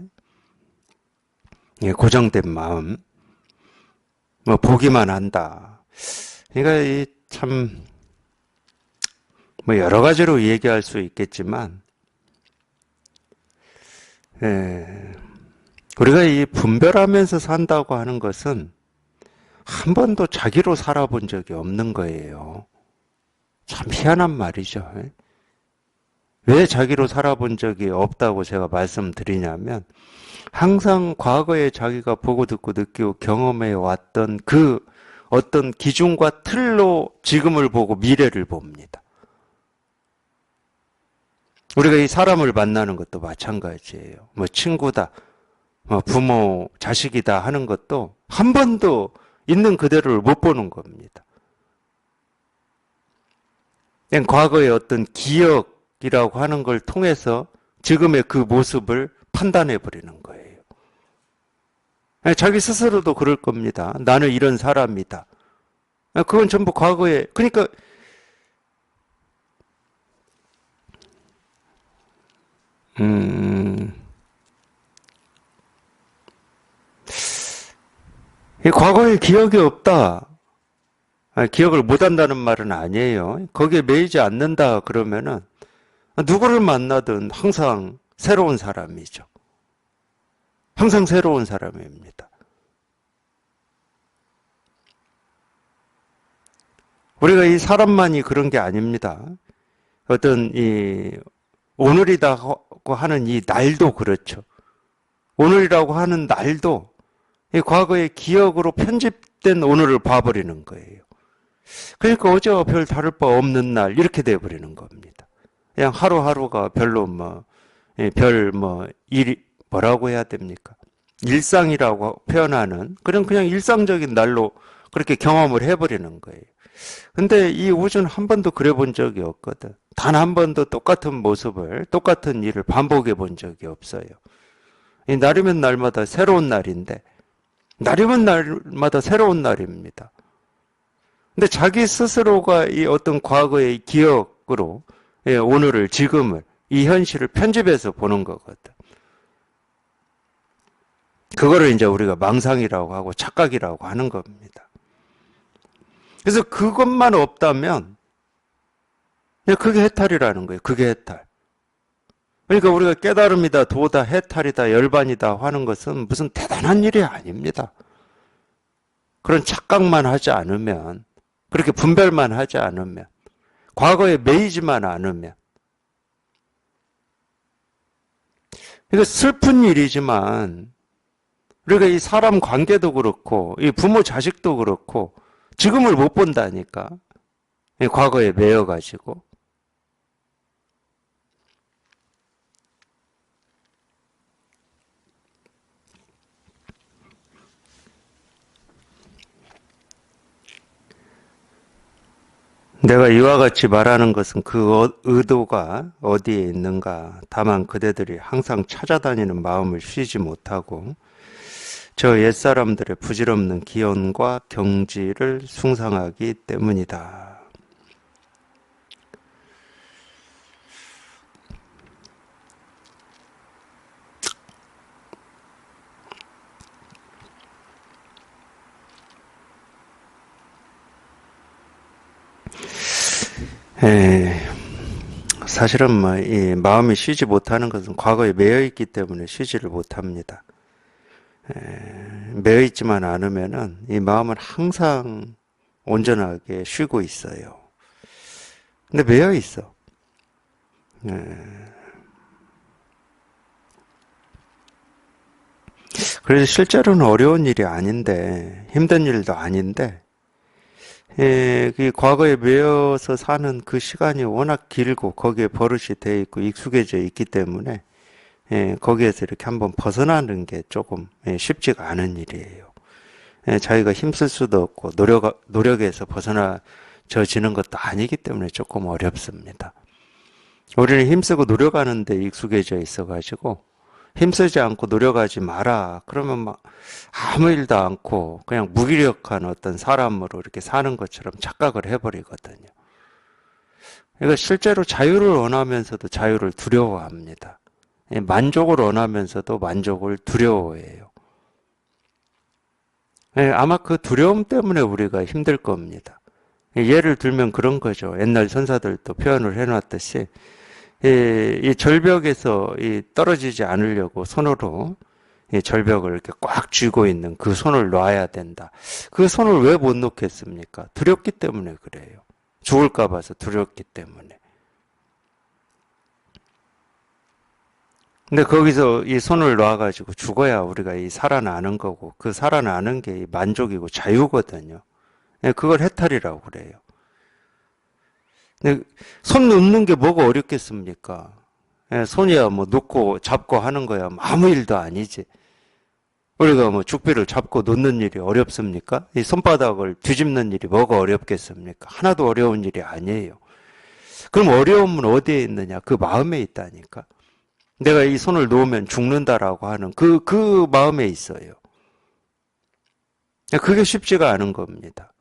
고정된 마음. 뭐 보기만 한다. 그러니까 이 참 뭐 여러 가지로 얘기할 수 있겠지만 우리가 이 분별하면서 산다고 하는 것은 한 번도 자기로 살아본 적이 없는 거예요. 참 희한한 말이죠. 왜 자기로 살아본 적이 없다고 제가 말씀드리냐면 항상 과거에 자기가 보고 듣고 느끼고 경험해 왔던 그 어떤 기준과 틀로 지금을 보고 미래를 봅니다. 우리가 이 사람을 만나는 것도 마찬가지예요. 뭐 친구다, 뭐 부모, 자식이다 하는 것도 한 번도 있는 그대로를 못 보는 겁니다. 그냥 과거의 어떤 기억이라고 하는 걸 통해서 지금의 그 모습을 판단해 버리는 거예요. 자기 스스로도 그럴 겁니다. 나는 이런 사람이다. 그건 전부 과거에, 그러니까 이 과거의 기억이 없다. 기억을 못한다는 말은 아니에요. 거기에 매이지 않는다 그러면은 누구를 만나든 항상 새로운 사람이죠. 항상 새로운 사람입니다. 우리가 이 사람만이 그런 게 아닙니다. 어떤 이 오늘이라고 하는 이 날도 그렇죠. 오늘이라고 하는 날도 이 과거의 기억으로 편집된 오늘을 봐버리는 거예요. 그러니까 어제와 별 다를 바 없는 날 이렇게 돼버리는 겁니다. 그냥 하루하루가 별로 일이 뭐라고 해야 됩니까? 일상이라고 표현하는 그냥 일상적인 날로 그렇게 경험을 해버리는 거예요. 근데 이 우주는 한 번도 그래 본 적이 없거든. 단 한 번도 똑같은 모습을, 똑같은 일을 반복해 본 적이 없어요. 이 날이면 날마다 새로운 날인데, 날이면 날마다 새로운 날입니다. 근데 자기 스스로가 이 어떤 과거의 기억으로 오늘을, 지금을, 이 현실을 편집해서 보는 거거든. 그거를 이제 우리가 망상이라고 하고 착각이라고 하는 겁니다. 그래서 그것만 없다면 그게 해탈이라는 거예요. 그게 해탈. 그러니까 우리가 깨달음이다, 도다, 해탈이다, 열반이다 하는 것은 무슨 대단한 일이 아닙니다. 그런 착각만 하지 않으면, 그렇게 분별만 하지 않으면, 과거에 매이지만 않으면. 이거 슬픈 일이지만 우리가 이 사람 관계도 그렇고 이 부모 자식도 그렇고 지금을 못 본다니까. 과거에 매여가지고. 내가 이와 같이 말하는 것은 그 의도가 어디에 있는가. 다만 그대들이 항상 찾아다니는 마음을 쉬지 못하고 저 옛사람들의 부질없는 기원과 경지를 숭상하기 때문이다. 사실은 이 마음이 쉬지 못하는 것은 과거에 매여 있기 때문에 쉬지를 못합니다. 매여 있지만 않으면은 이 마음은 항상 온전하게 쉬고 있어요. 근데 매여 있어. 그래서 실제로는 어려운 일이 아닌데, 힘든 일도 아닌데, 그 과거에 매여서 사는 그 시간이 워낙 길고 거기에 버릇이 돼 있고 익숙해져 있기 때문에 거기에서 이렇게 한번 벗어나는 게 조금 쉽지가 않은 일이에요. 자기가 힘쓸 수도 없고 노력에서 벗어나지는 것도 아니기 때문에 조금 어렵습니다. 우리는 힘쓰고 노력하는 데 익숙해져 있어가지고 힘쓰지 않고 노력하지 마라. 그러면 막 아무 일도 않고 그냥 무기력한 어떤 사람으로 이렇게 사는 것처럼 착각을 해버리거든요. 그러니까 실제로 자유를 원하면서도 자유를 두려워합니다. 만족을 원하면서도 만족을 두려워해요. 아마 그 두려움 때문에 우리가 힘들 겁니다. 예를 들면 그런 거죠. 옛날 선사들도 표현을 해놨듯이 이 절벽에서 떨어지지 않으려고 손으로 이 절벽을 이렇게 꽉 쥐고 있는 그 손을 놔야 된다. 그 손을 왜 못 놓겠습니까? 두렵기 때문에 그래요. 죽을까 봐서 두렵기 때문에. 근데 거기서 이 손을 놔가지고 죽어야 우리가 이 살아나는 거고, 그 살아나는 게 만족이고 자유거든요. 예, 그걸 해탈이라고 그래요. 근데 손 놓는 게 뭐가 어렵겠습니까? 예, 손이야 뭐 놓고 잡고 하는 거야 뭐 아무 일도 아니지. 우리가 뭐 죽비를 잡고 놓는 일이 어렵습니까? 이 손바닥을 뒤집는 일이 뭐가 어렵겠습니까? 하나도 어려운 일이 아니에요. 그럼 어려움은 어디에 있느냐? 그 마음에 있다니까. 내가 이 손을 놓으면 죽는다라고 하는 그 마음에 있어요. 그게 쉽지가 않은 겁니다.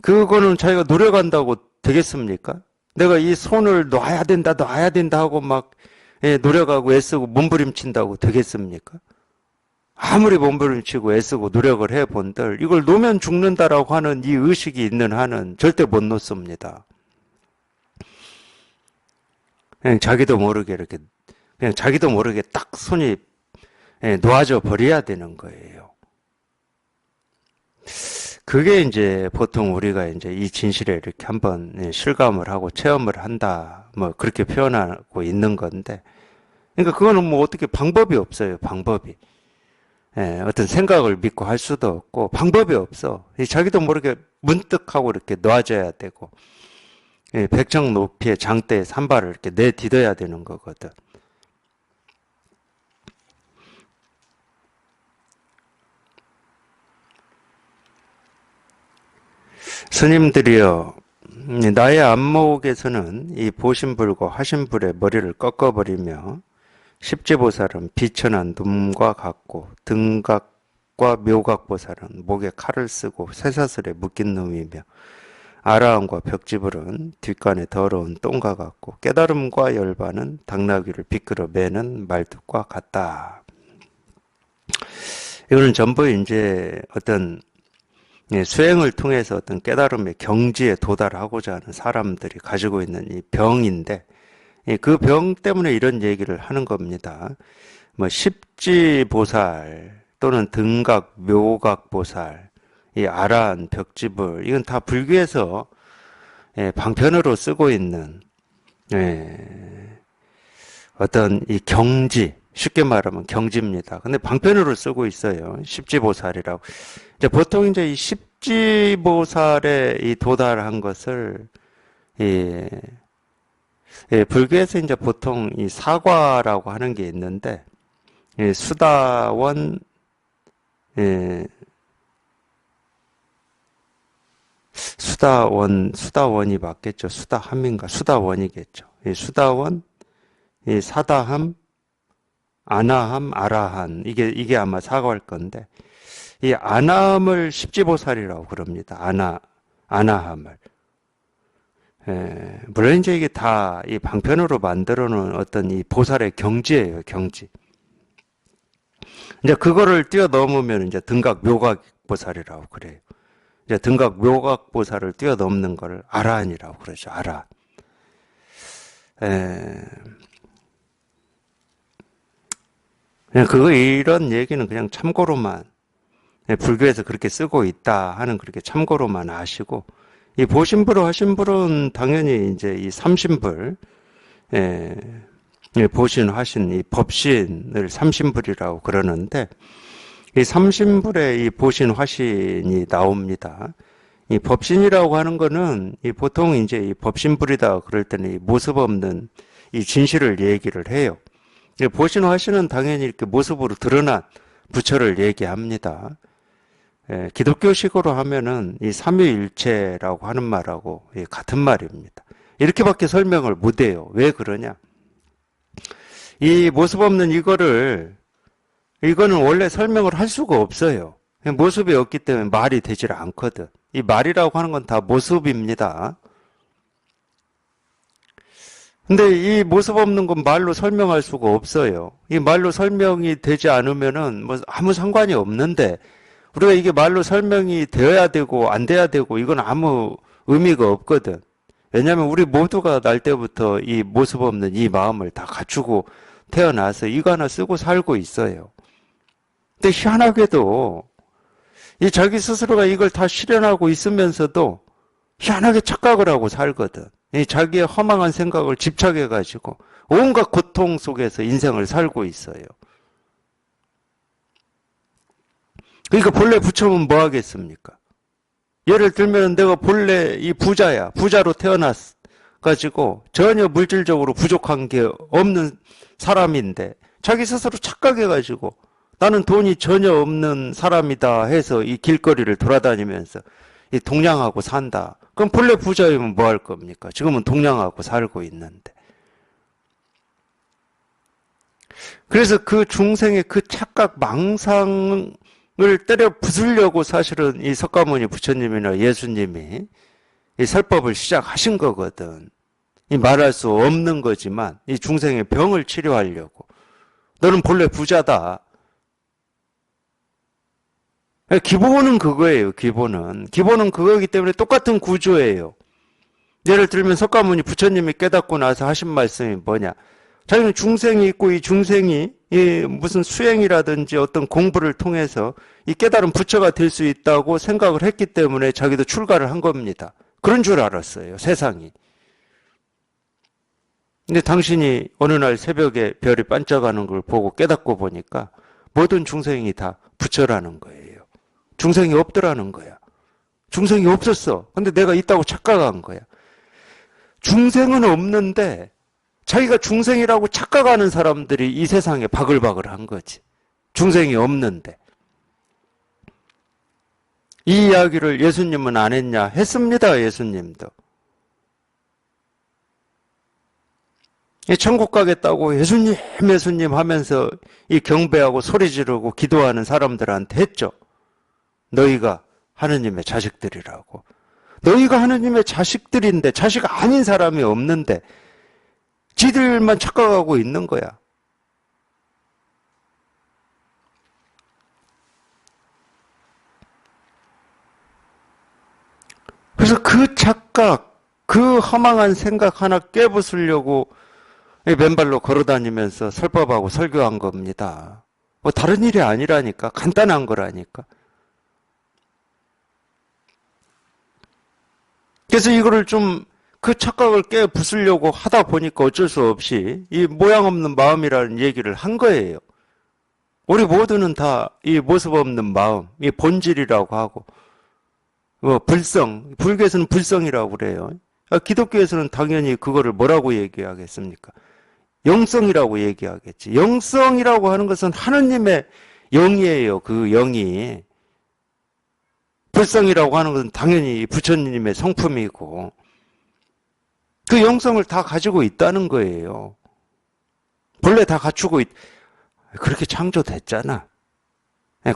그거는 자기가 노력한다고 되겠습니까? 내가 이 손을 놔야 된다 하고 막 노력하고 애쓰고 몸부림친다고 되겠습니까? 아무리 몸부림치고 애쓰고 노력을 해본들 이걸 놓으면 죽는다라고 하는 이 의식이 있는 한은 절대 못 놓습니다. 그냥 자기도 모르게 이렇게 그냥 자기도 모르게 딱 손이 놓아져 버려야 되는 거예요. 그게 이제 보통 우리가 이제 이 진실에 이렇게 한번 실감을 하고 체험을 한다, 뭐 그렇게 표현하고 있는 건데, 그러니까 그거는 뭐 어떻게 방법이 없어요, 방법이. 어떤 생각을 믿고 할 수도 없고 방법이 없어. 자기도 모르게 문득 하고 이렇게 놓아져야 되고, 백정 높이의 장대에 산발을 이렇게 내딛어야 되는 거거든. 스님들이여, 나의 안목에서는 이 보신불과 화신불의 머리를 꺾어버리며 십지보살은 비천한 눈과 같고 등각과 묘각보살은 목에 칼을 쓰고 쇠사슬에 묶인 놈이며 아라함과 벽지불은 뒷간에 더러운 똥과 같고 깨달음과 열반은 당나귀를 비끄러 매는 말뚝과 같다. 이거는 전부 이제 어떤 수행을 통해서 어떤 깨달음의 경지에 도달하고자 하는 사람들이 가지고 있는 이 병인데, 그 병 때문에 이런 얘기를 하는 겁니다. 뭐 십지보살 또는 등각, 묘각보살, 이 아란, 벽지불, 이건 다 불교에서 방편으로 쓰고 있는 어떤 이 경지, 쉽게 말하면 경지입니다. 근데 방편으로 쓰고 있어요. 십지보살이라고. 이제 보통 이제 이 십지보살에 이 도달한 것을 불교에서 이제 보통 이 사과라고 하는 게 있는데, 수다원, 수다원이 맞겠죠. 수다함인가? 수다원이겠죠. 수다원, 사다함, 아나함, 아라한. 이게 아마 사과일 건데, 이 아나함을 십지보살이라고 그럽니다. 아나함을. 물론 이제 이게 다 이 방편으로 만들어 놓은 어떤 이 보살의 경지예요, 경지. 이제 그거를 뛰어넘으면 이제 등각 묘각 보살이라고 그래요. 이제 등각 묘각 보살을 뛰어넘는 걸 아라한이라고 그러죠, 아라한. 그냥 이런 얘기는 그냥 참고로만, 불교에서 그렇게 쓰고 있다 하는 그렇게 참고로만 아시고, 이 보신불을 화신불은 당연히 이제 이 삼신불, 보신, 화신, 이 법신을 삼신불이라고 그러는데, 이 삼신불에 이 보신, 화신이 나옵니다. 이 법신이라고 하는 거는 이 보통 이제 이 법신불이다 그럴 때는 이 모습 없는 이 진실을 얘기를 해요. 보신, 화신은 당연히 이렇게 모습으로 드러난 부처를 얘기합니다. 기독교식으로 하면은 이 삼위일체라고 하는 말하고 같은 말입니다. 이렇게밖에 설명을 못해요. 왜 그러냐? 이 모습 없는 이거는 원래 설명을 할 수가 없어요. 모습이 없기 때문에 말이 되질 않거든. 이 말이라고 하는 건 다 모습입니다. 근데 이 모습 없는 건 말로 설명할 수가 없어요. 이 말로 설명이 되지 않으면은 뭐 아무 상관이 없는데, 우리가 이게 말로 설명이 되어야 되고 안 돼야 되고 이건 아무 의미가 없거든. 왜냐하면 우리 모두가 날 때부터 이 모습 없는 이 마음을 다 갖추고 태어나서 이거 하나 쓰고 살고 있어요. 근데 희한하게도 이 자기 스스로가 이걸 다 실현하고 있으면서도 희한하게 착각을 하고 살거든. 이 자기의 허망한 생각을 집착해가지고 온갖 고통 속에서 인생을 살고 있어요. 그러니까 본래 부처면 뭐 하겠습니까? 예를 들면 내가 본래 이 부자야. 부자로 태어났가지고 전혀 물질적으로 부족한 게 없는 사람인데 자기 스스로 착각해가지고 나는 돈이 전혀 없는 사람이다 해서 이 길거리를 돌아다니면서 이 동냥하고 산다. 그럼 본래 부자이면 뭐 할 겁니까? 지금은 동냥하고 살고 있는데. 그래서 그 중생의 그 착각 망상을 때려 부수려고 사실은 이 석가모니 부처님이나 예수님이 이 설법을 시작하신 거거든. 이 말할 수 없는 거지만 이 중생의 병을 치료하려고. 너는 본래 부자다. 기본은 그거예요. 기본은 그거이기 때문에 똑같은 구조예요. 예를 들면 석가모니 부처님이 깨닫고 나서 하신 말씀이 뭐냐. 자기는 중생이 있고 이 중생이 이 무슨 수행이라든지 어떤 공부를 통해서 이 깨달은 부처가 될 수 있다고 생각을 했기 때문에 자기도 출가를 한 겁니다. 그런 줄 알았어요. 세상이. 근데 당신이 어느 날 새벽에 별이 반짝하는 걸 보고 깨닫고 보니까 모든 중생이 다 부처라는 거예요. 중생이 없더라는 거야. 중생이 없었어. 근데 내가 있다고 착각한 거야. 중생은 없는데 자기가 중생이라고 착각하는 사람들이 이 세상에 바글바글한 거지. 중생이 없는데. 이 이야기를 예수님은 안 했냐? 했습니다. 예수님도. 천국 가겠다고 예수님 하면서 이 경배하고 소리 지르고 기도하는 사람들한테 했죠. 너희가 하느님의 자식들이라고. 너희가 하느님의 자식들인데 자식 아닌 사람이 없는데 지들만 착각하고 있는 거야. 그래서 그 착각, 그 허망한 생각 하나 깨부수려고 맨발로 걸어다니면서 설법하고 설교한 겁니다. 뭐 다른 일이 아니라니까. 간단한 거라니까. 그래서 이거를 좀 그 착각을 깨 부수려고 하다 보니까 어쩔 수 없이 이 모양 없는 마음이라는 얘기를 한 거예요. 우리 모두는 다 이 모습 없는 마음, 이 본질이라고 하고, 불성, 불교에서는 불성이라고 그래요. 기독교에서는 당연히 그거를 뭐라고 얘기하겠습니까? 영성이라고 얘기하겠지. 영성이라고 하는 것은 하느님의 영이에요. 그 영이. 불성이라고 하는 것은 당연히 부처님의 성품이고 그 영성을 다 가지고 있다는 거예요. 본래 다 갖추고 그렇게 창조됐잖아.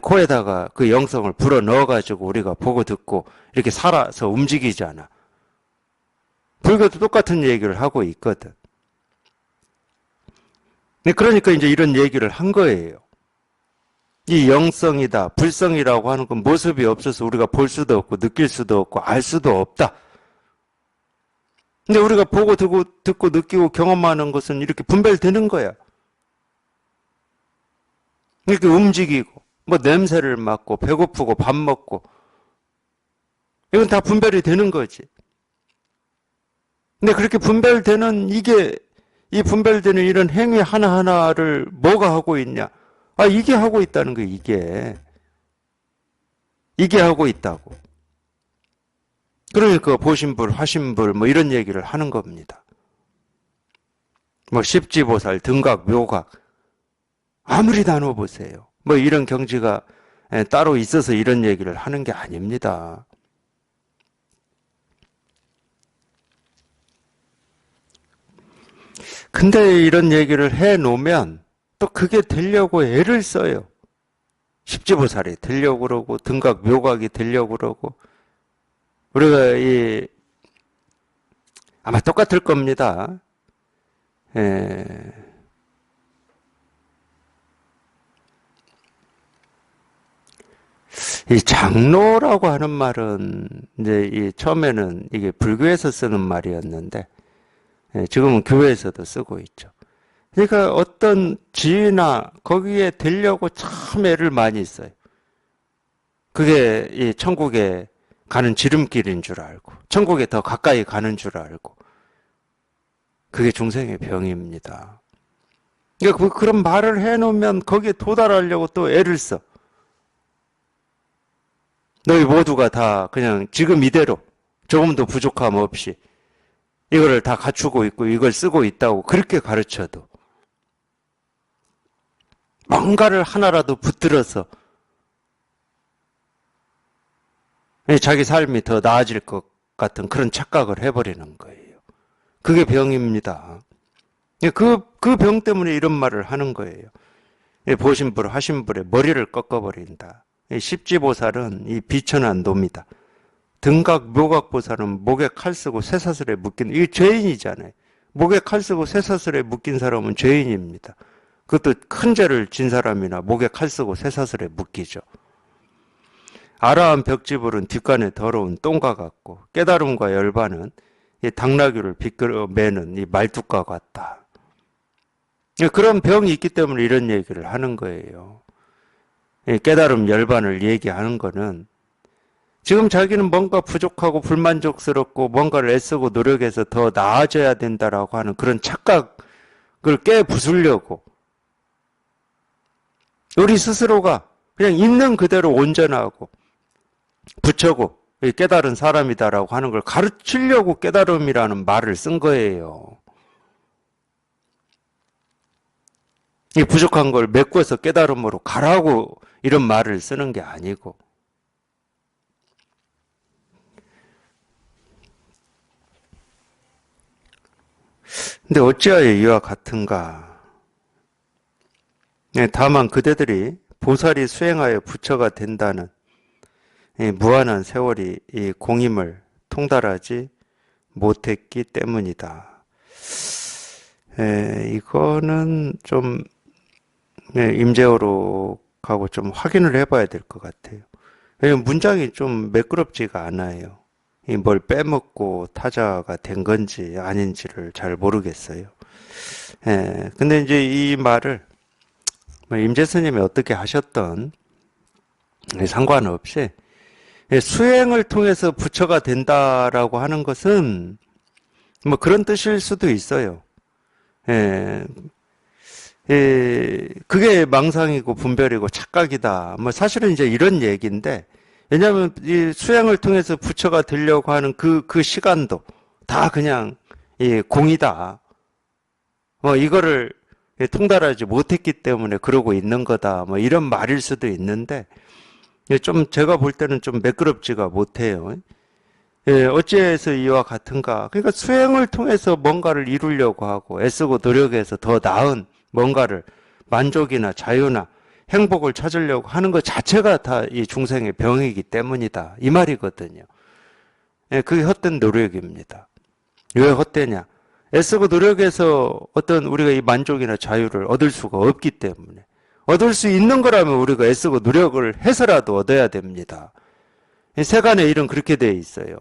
코에다가 그 영성을 불어 넣어가지고 우리가 보고 듣고 이렇게 살아서 움직이잖아. 불교도 똑같은 얘기를 하고 있거든. 그러니까 이제 이런 얘기를 한 거예요. 이 영성이다, 불성이라고 하는 건 모습이 없어서 우리가 볼 수도 없고 느낄 수도 없고 알 수도 없다. 근데 우리가 보고 듣고 느끼고 경험하는 것은 이렇게 분별되는 거야. 이렇게 움직이고 뭐 냄새를 맡고 배고프고 밥 먹고 이건 다 분별이 되는 거지. 근데 그렇게 분별되는 이 분별되는 이런 행위 하나하나를 뭐가 하고 있냐? 이게 하고 있다는 거예요, 이게 하고 있다고. 그러니까 보신불, 화신불 뭐 이런 얘기를 하는 겁니다. 뭐 십지보살, 등각, 묘각 아무리 나눠보세요. 뭐 이런 경지가 따로 있어서 이런 얘기를 하는 게 아닙니다. 근데 이런 얘기를 해놓으면 또 그게 되려고 애를 써요. 십지보살이 되려고 그러고 등각, 묘각이 되려고 그러고 우리가 아마 똑같을 겁니다. 이 장로라고 하는 말은 이제 처음에는 이게 불교에서 쓰는 말이었는데 지금은 교회에서도 쓰고 있죠. 그러니까 어떤 지위나 거기에 되려고 참 애를 많이 써요. 그게 이 천국에 가는 지름길인 줄 알고, 천국에 더 가까이 가는 줄 알고, 그게 중생의 병입니다. 그러니까 그런 말을 해놓으면 거기에 도달하려고 또 애를 써. 너희 모두가 다 그냥 지금 이대로 조금도 부족함 없이 이거를 다 갖추고 있고 이걸 쓰고 있다고 그렇게 가르쳐도 뭔가를 하나라도 붙들어서 자기 삶이 더 나아질 것 같은 그런 착각을 해버리는 거예요. 그게 병입니다. 그 병 때문에 이런 말을 하는 거예요. 보신 불 하신 불에 머리를 꺾어버린다. 십지보살은 이 비천한 노입니다. 등각 묘각보살은 목에 칼 쓰고 쇠사슬에 묶인, 이게 죄인이잖아요. 목에 칼 쓰고 쇠사슬에 묶인 사람은 죄인입니다. 그것도 큰 죄를 진 사람이나 목에 칼 쓰고 쇠사슬에 묶이죠. 아라한 벽지불은 뒷간에 더러운 똥과 같고 깨달음과 열반은 이 당나귀를 비껴매는 이 말뚝과 같다. 그런 병이 있기 때문에 이런 얘기를 하는 거예요. 깨달음 열반을 얘기하는 거는 지금 자기는 뭔가 부족하고 불만족스럽고 뭔가를 애쓰고 노력해서 더 나아져야 된다라고 하는 그런 착각을 깨부수려고 우리 스스로가 그냥 있는 그대로 온전하고 부처고 깨달은 사람이다라고 하는 걸 가르치려고 깨달음이라는 말을 쓴 거예요. 이 부족한 걸 메꿔서 깨달음으로 가라고 이런 말을 쓰는 게 아니고, 근데 어찌하여 이와 같은가? 다만 그대들이 보살이 수행하여 부처가 된다는 무한한 세월이 이 공임을 통달하지 못했기 때문이다. 이거는 좀 임재호록하고 좀 확인을 해봐야 될 것 같아요. 왜냐면 문장이 좀 매끄럽지가 않아요. 뭘 빼먹고 타자가 된 건지 아닌지를 잘 모르겠어요. 근데 이제 이 말을 임재 스님이 어떻게 하셨던 상관없이 수행을 통해서 부처가 된다라고 하는 것은 뭐 그런 뜻일 수도 있어요. 그게 망상이고 분별이고 착각이다. 뭐 사실은 이제 이런 얘기인데, 왜냐하면 이 수행을 통해서 부처가 되려고 하는 그 시간도 다 그냥 공이다. 뭐 이거를 통달하지 못했기 때문에 그러고 있는 거다. 뭐 이런 말일 수도 있는데, 좀 제가 볼 때는 좀 매끄럽지가 못해요. 어찌해서 이와 같은가? 그러니까 수행을 통해서 뭔가를 이루려고 하고 애쓰고 노력해서 더 나은 뭔가를 만족이나 자유나 행복을 찾으려고 하는 것 자체가 다 이 중생의 병이기 때문이다. 이 말이거든요. 그게 헛된 노력입니다. 왜 헛되냐? 애쓰고 노력해서 어떤 우리가 이 만족이나 자유를 얻을 수가 없기 때문에, 얻을 수 있는 거라면 우리가 애쓰고 노력을 해서라도 얻어야 됩니다. 세간의 일은 그렇게 돼 있어요.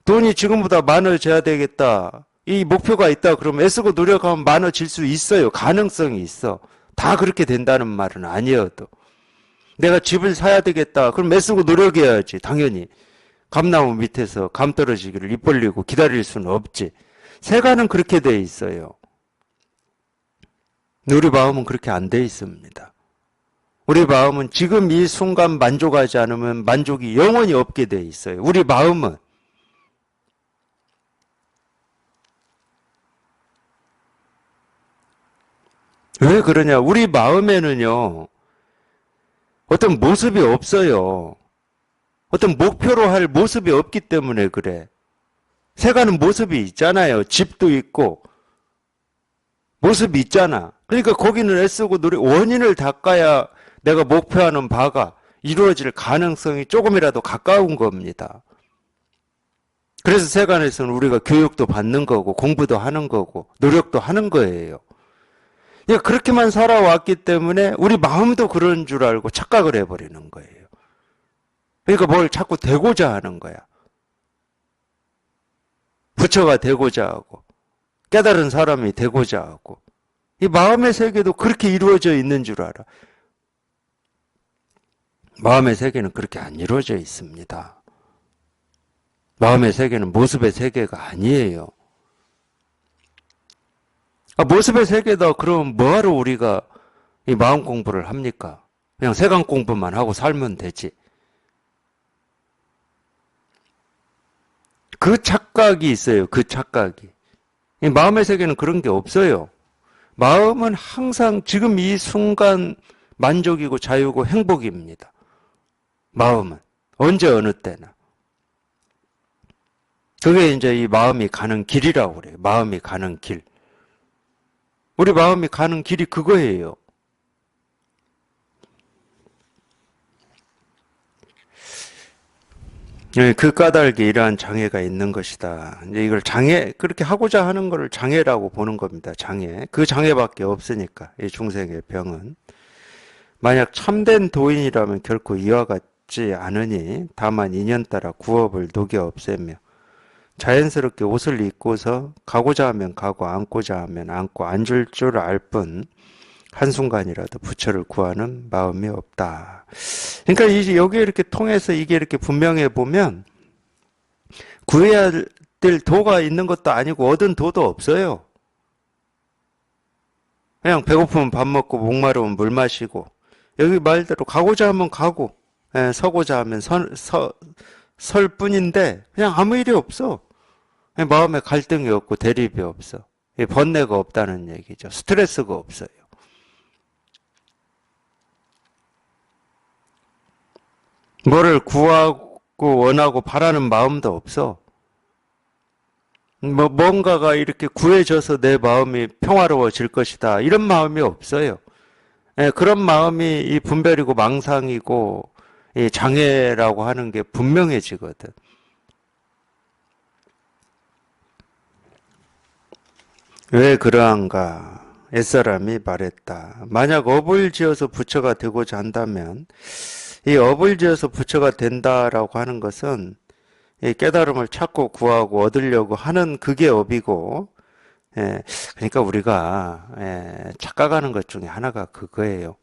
돈이 지금보다 많아져야 되겠다. 이 목표가 있다 그러면 애쓰고 노력하면 많아질 수 있어요. 가능성이 있어. 다 그렇게 된다는 말은 아니어도. 내가 집을 사야 되겠다. 그럼 애쓰고 노력해야지. 당연히. 감나무 밑에서 감 떨어지기를 입 벌리고 기다릴 수는 없지. 세간은 그렇게 돼 있어요. 우리 마음은 그렇게 안 돼 있습니다. 우리 마음은 지금 이 순간 만족하지 않으면 만족이 영원히 없게 돼 있어요. 우리 마음은. 왜 그러냐? 우리 마음에는요, 어떤 모습이 없어요. 어떤 목표로 할 모습이 없기 때문에 그래. 세간은 모습이 있잖아요. 집도 있고, 모습이 있잖아. 그러니까 거기는 애쓰고 원인을 닦아야 내가 목표하는 바가 이루어질 가능성이 조금이라도 가까운 겁니다. 그래서 세간에서는 우리가 교육도 받는 거고, 공부도 하는 거고, 노력도 하는 거예요. 그렇게만 살아왔기 때문에 우리 마음도 그런 줄 알고 착각을 해버리는 거예요. 그러니까 뭘 자꾸 되고자 하는 거야. 부처가 되고자 하고 깨달은 사람이 되고자 하고 이 마음의 세계도 그렇게 이루어져 있는 줄 알아. 마음의 세계는 그렇게 안 이루어져 있습니다. 마음의 세계는 모습의 세계가 아니에요. 모습의 세계다 그럼 뭐하러 우리가 이 마음 공부를 합니까? 그냥 세간 공부만 하고 살면 되지. 그 착각이 있어요. 그 착각이. 이 마음의 세계는 그런 게 없어요. 마음은 항상 지금 이 순간 만족이고 자유고 행복입니다. 마음은. 언제 어느 때나. 그게 이제 이 마음이 가는 길이라고 그래요. 마음이 가는 길. 우리 마음이 가는 길이 그거예요. 그 까닭에 이러한 장애가 있는 것이다. 이제 이걸 장애, 그렇게 하고자 하는 것을 장애라고 보는 겁니다. 장애. 그 장애밖에 없으니까, 이 중생의 병은. 만약 참된 도인이라면 결코 이와 같지 않으니, 다만 인연 따라 구업을 녹여 없애며, 자연스럽게 옷을 입고서 가고자 하면 가고, 앉고자 하면 앉고, 앉을 줄 알 뿐, 한순간이라도 부처를 구하는 마음이 없다. 그러니까 이제 여기 이렇게 통해서 이게 이렇게 분명해 보면 구해야 될 도가 있는 것도 아니고 얻은 도도 없어요. 그냥 배고프면 밥 먹고 목마르면 물 마시고 여기 말대로 가고자 하면 가고 서고자 하면 설 뿐인데 그냥 아무 일이 없어. 마음에 갈등이 없고 대립이 없어. 번뇌가 없다는 얘기죠. 스트레스가 없어요. 뭐를 구하고 원하고 바라는 마음도 없어. 뭔가가 이렇게 구해져서 내 마음이 평화로워질 것이다. 이런 마음이 없어요. 그런 마음이 이 분별이고 망상이고 이 장애라고 하는 게 분명해지거든. 왜 그러한가? 옛사람이 말했다. 만약 업을 지어서 부처가 되고자 한다면 이 업을 지어서 부처가 된다라고 하는 것은 이 깨달음을 찾고 구하고 얻으려고 하는 그게 업이고, 그러니까 우리가 착각하는 것 중에 하나가 그거예요.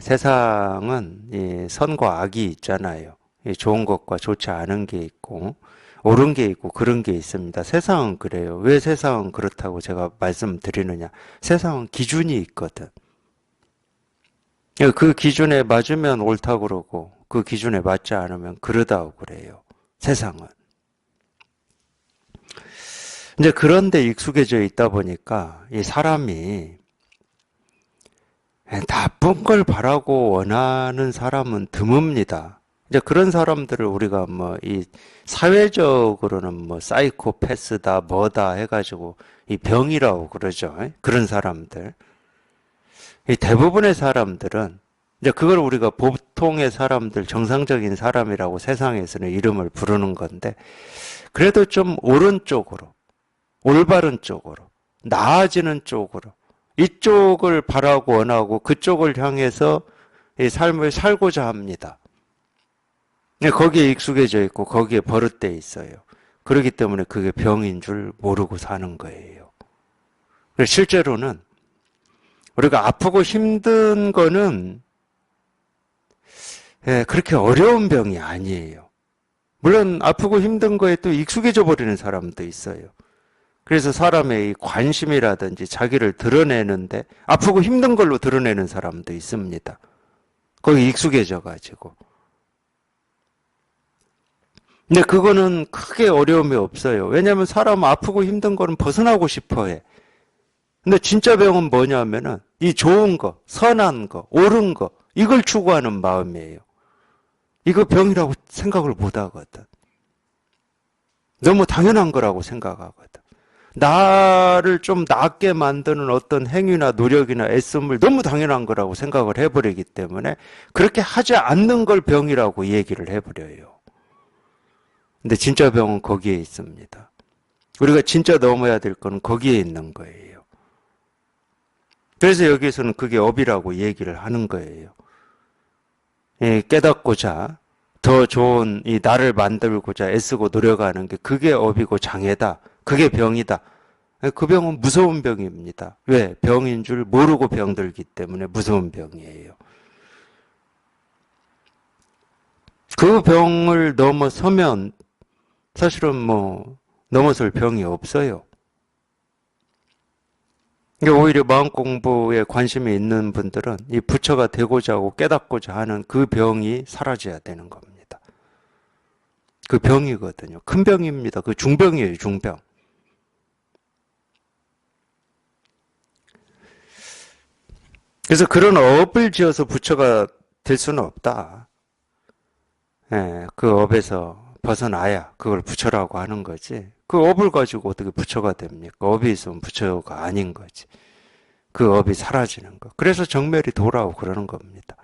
세상은 이 선과 악이 있잖아요. 좋은 것과 좋지 않은 게 있고, 옳은 게 있고 그런 게 있습니다. 세상은 그래요. 왜 세상은 그렇다고 제가 말씀드리느냐? 세상은 기준이 있거든. 그 기준에 맞으면 옳다고 그러고 그 기준에 맞지 않으면 그러다고 그래요. 세상은. 이제 그런데 익숙해져 있다 보니까 이 사람이 나쁜 걸 바라고 원하는 사람은 드뭅니다. 이제 그런 사람들을 우리가 뭐 이 사회적으로는 뭐 사이코패스다 뭐다 해가지고 이 병이라고 그러죠. 그런 사람들. 이 대부분의 사람들은 이제 그걸 우리가 보통의 사람들, 정상적인 사람이라고 세상에서는 이름을 부르는 건데, 그래도 좀 옳은 쪽으로, 올바른 쪽으로, 나아지는 쪽으로, 이쪽을 바라고 원하고 그쪽을 향해서 이 삶을 살고자 합니다. 거기에 익숙해져 있고 거기에 버릇돼 있어요. 그렇기 때문에 그게 병인 줄 모르고 사는 거예요. 실제로는 우리가 아프고 힘든 거는 그렇게 어려운 병이 아니에요. 물론 아프고 힘든 거에 또 익숙해져 버리는 사람도 있어요. 그래서 사람의 이 관심이라든지 자기를 드러내는데 아프고 힘든 걸로 드러내는 사람도 있습니다. 거기 익숙해져 가지고. 근데 그거는 크게 어려움이 없어요. 왜냐하면 사람 아프고 힘든 거는 벗어나고 싶어 해. 근데 진짜 병은 뭐냐면은 이 좋은 거, 선한 거, 옳은 거 이걸 추구하는 마음이에요. 이거 병이라고 생각을 못 하거든. 너무 당연한 거라고 생각하거든. 나를 좀 낫게 만드는 어떤 행위나 노력이나 애씀을 너무 당연한 거라고 생각을 해버리기 때문에 그렇게 하지 않는 걸 병이라고 얘기를 해버려요. 근데 진짜 병은 거기에 있습니다. 우리가 진짜 넘어야 될 건 거기에 있는 거예요. 그래서 여기에서는 그게 업이라고 얘기를 하는 거예요. 깨닫고자 더 좋은 이 나를 만들고자 애쓰고 노력하는 게 그게 업이고 장애다. 그게 병이다. 그 병은 무서운 병입니다. 왜? 병인 줄 모르고 병들기 때문에 무서운 병이에요. 그 병을 넘어서면 사실은 뭐 넘어설 병이 없어요. 오히려 마음 공부에 관심이 있는 분들은 이 부처가 되고자 하고 깨닫고자 하는 그 병이 사라져야 되는 겁니다. 그 병이거든요. 큰 병입니다. 그 중병이에요, 중병. 그래서 그런 업을 지어서 부처가 될 수는 없다. 예, 그 업에서 벗어나야 그걸 부처라고 하는 거지. 그 업을 가지고 어떻게 부처가 됩니까? 업이 있으면 부처가 아닌 거지. 그 업이 사라지는 거. 그래서 정멸이 돌아오고 그러는 겁니다.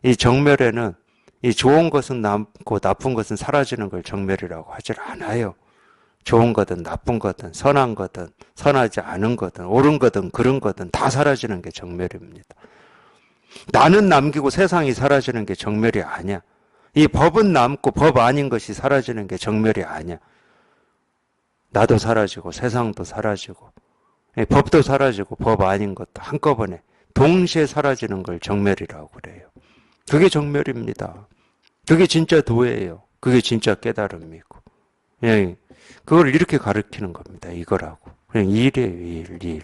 이 정멸에는 이 좋은 것은 남고 나쁜 것은 사라지는 걸 정멸이라고 하질 않아요. 좋은 거든 나쁜 거든 선한 거든 선하지 않은 거든 옳은 거든 그른 거든 다 사라지는 게 정멸입니다. 나는 남기고 세상이 사라지는 게 정멸이 아니야. 이 법은 남고 법 아닌 것이 사라지는 게 정멸이 아니야. 나도 사라지고 세상도 사라지고 법도 사라지고 법 아닌 것도 한꺼번에 동시에 사라지는 걸 정멸이라고 그래요. 그게 정멸입니다. 그게 진짜 도예요. 그게 진짜 깨달음이고. 예, 그걸 이렇게 가르치는 겁니다. 이거라고. 그냥 일이에요, 일.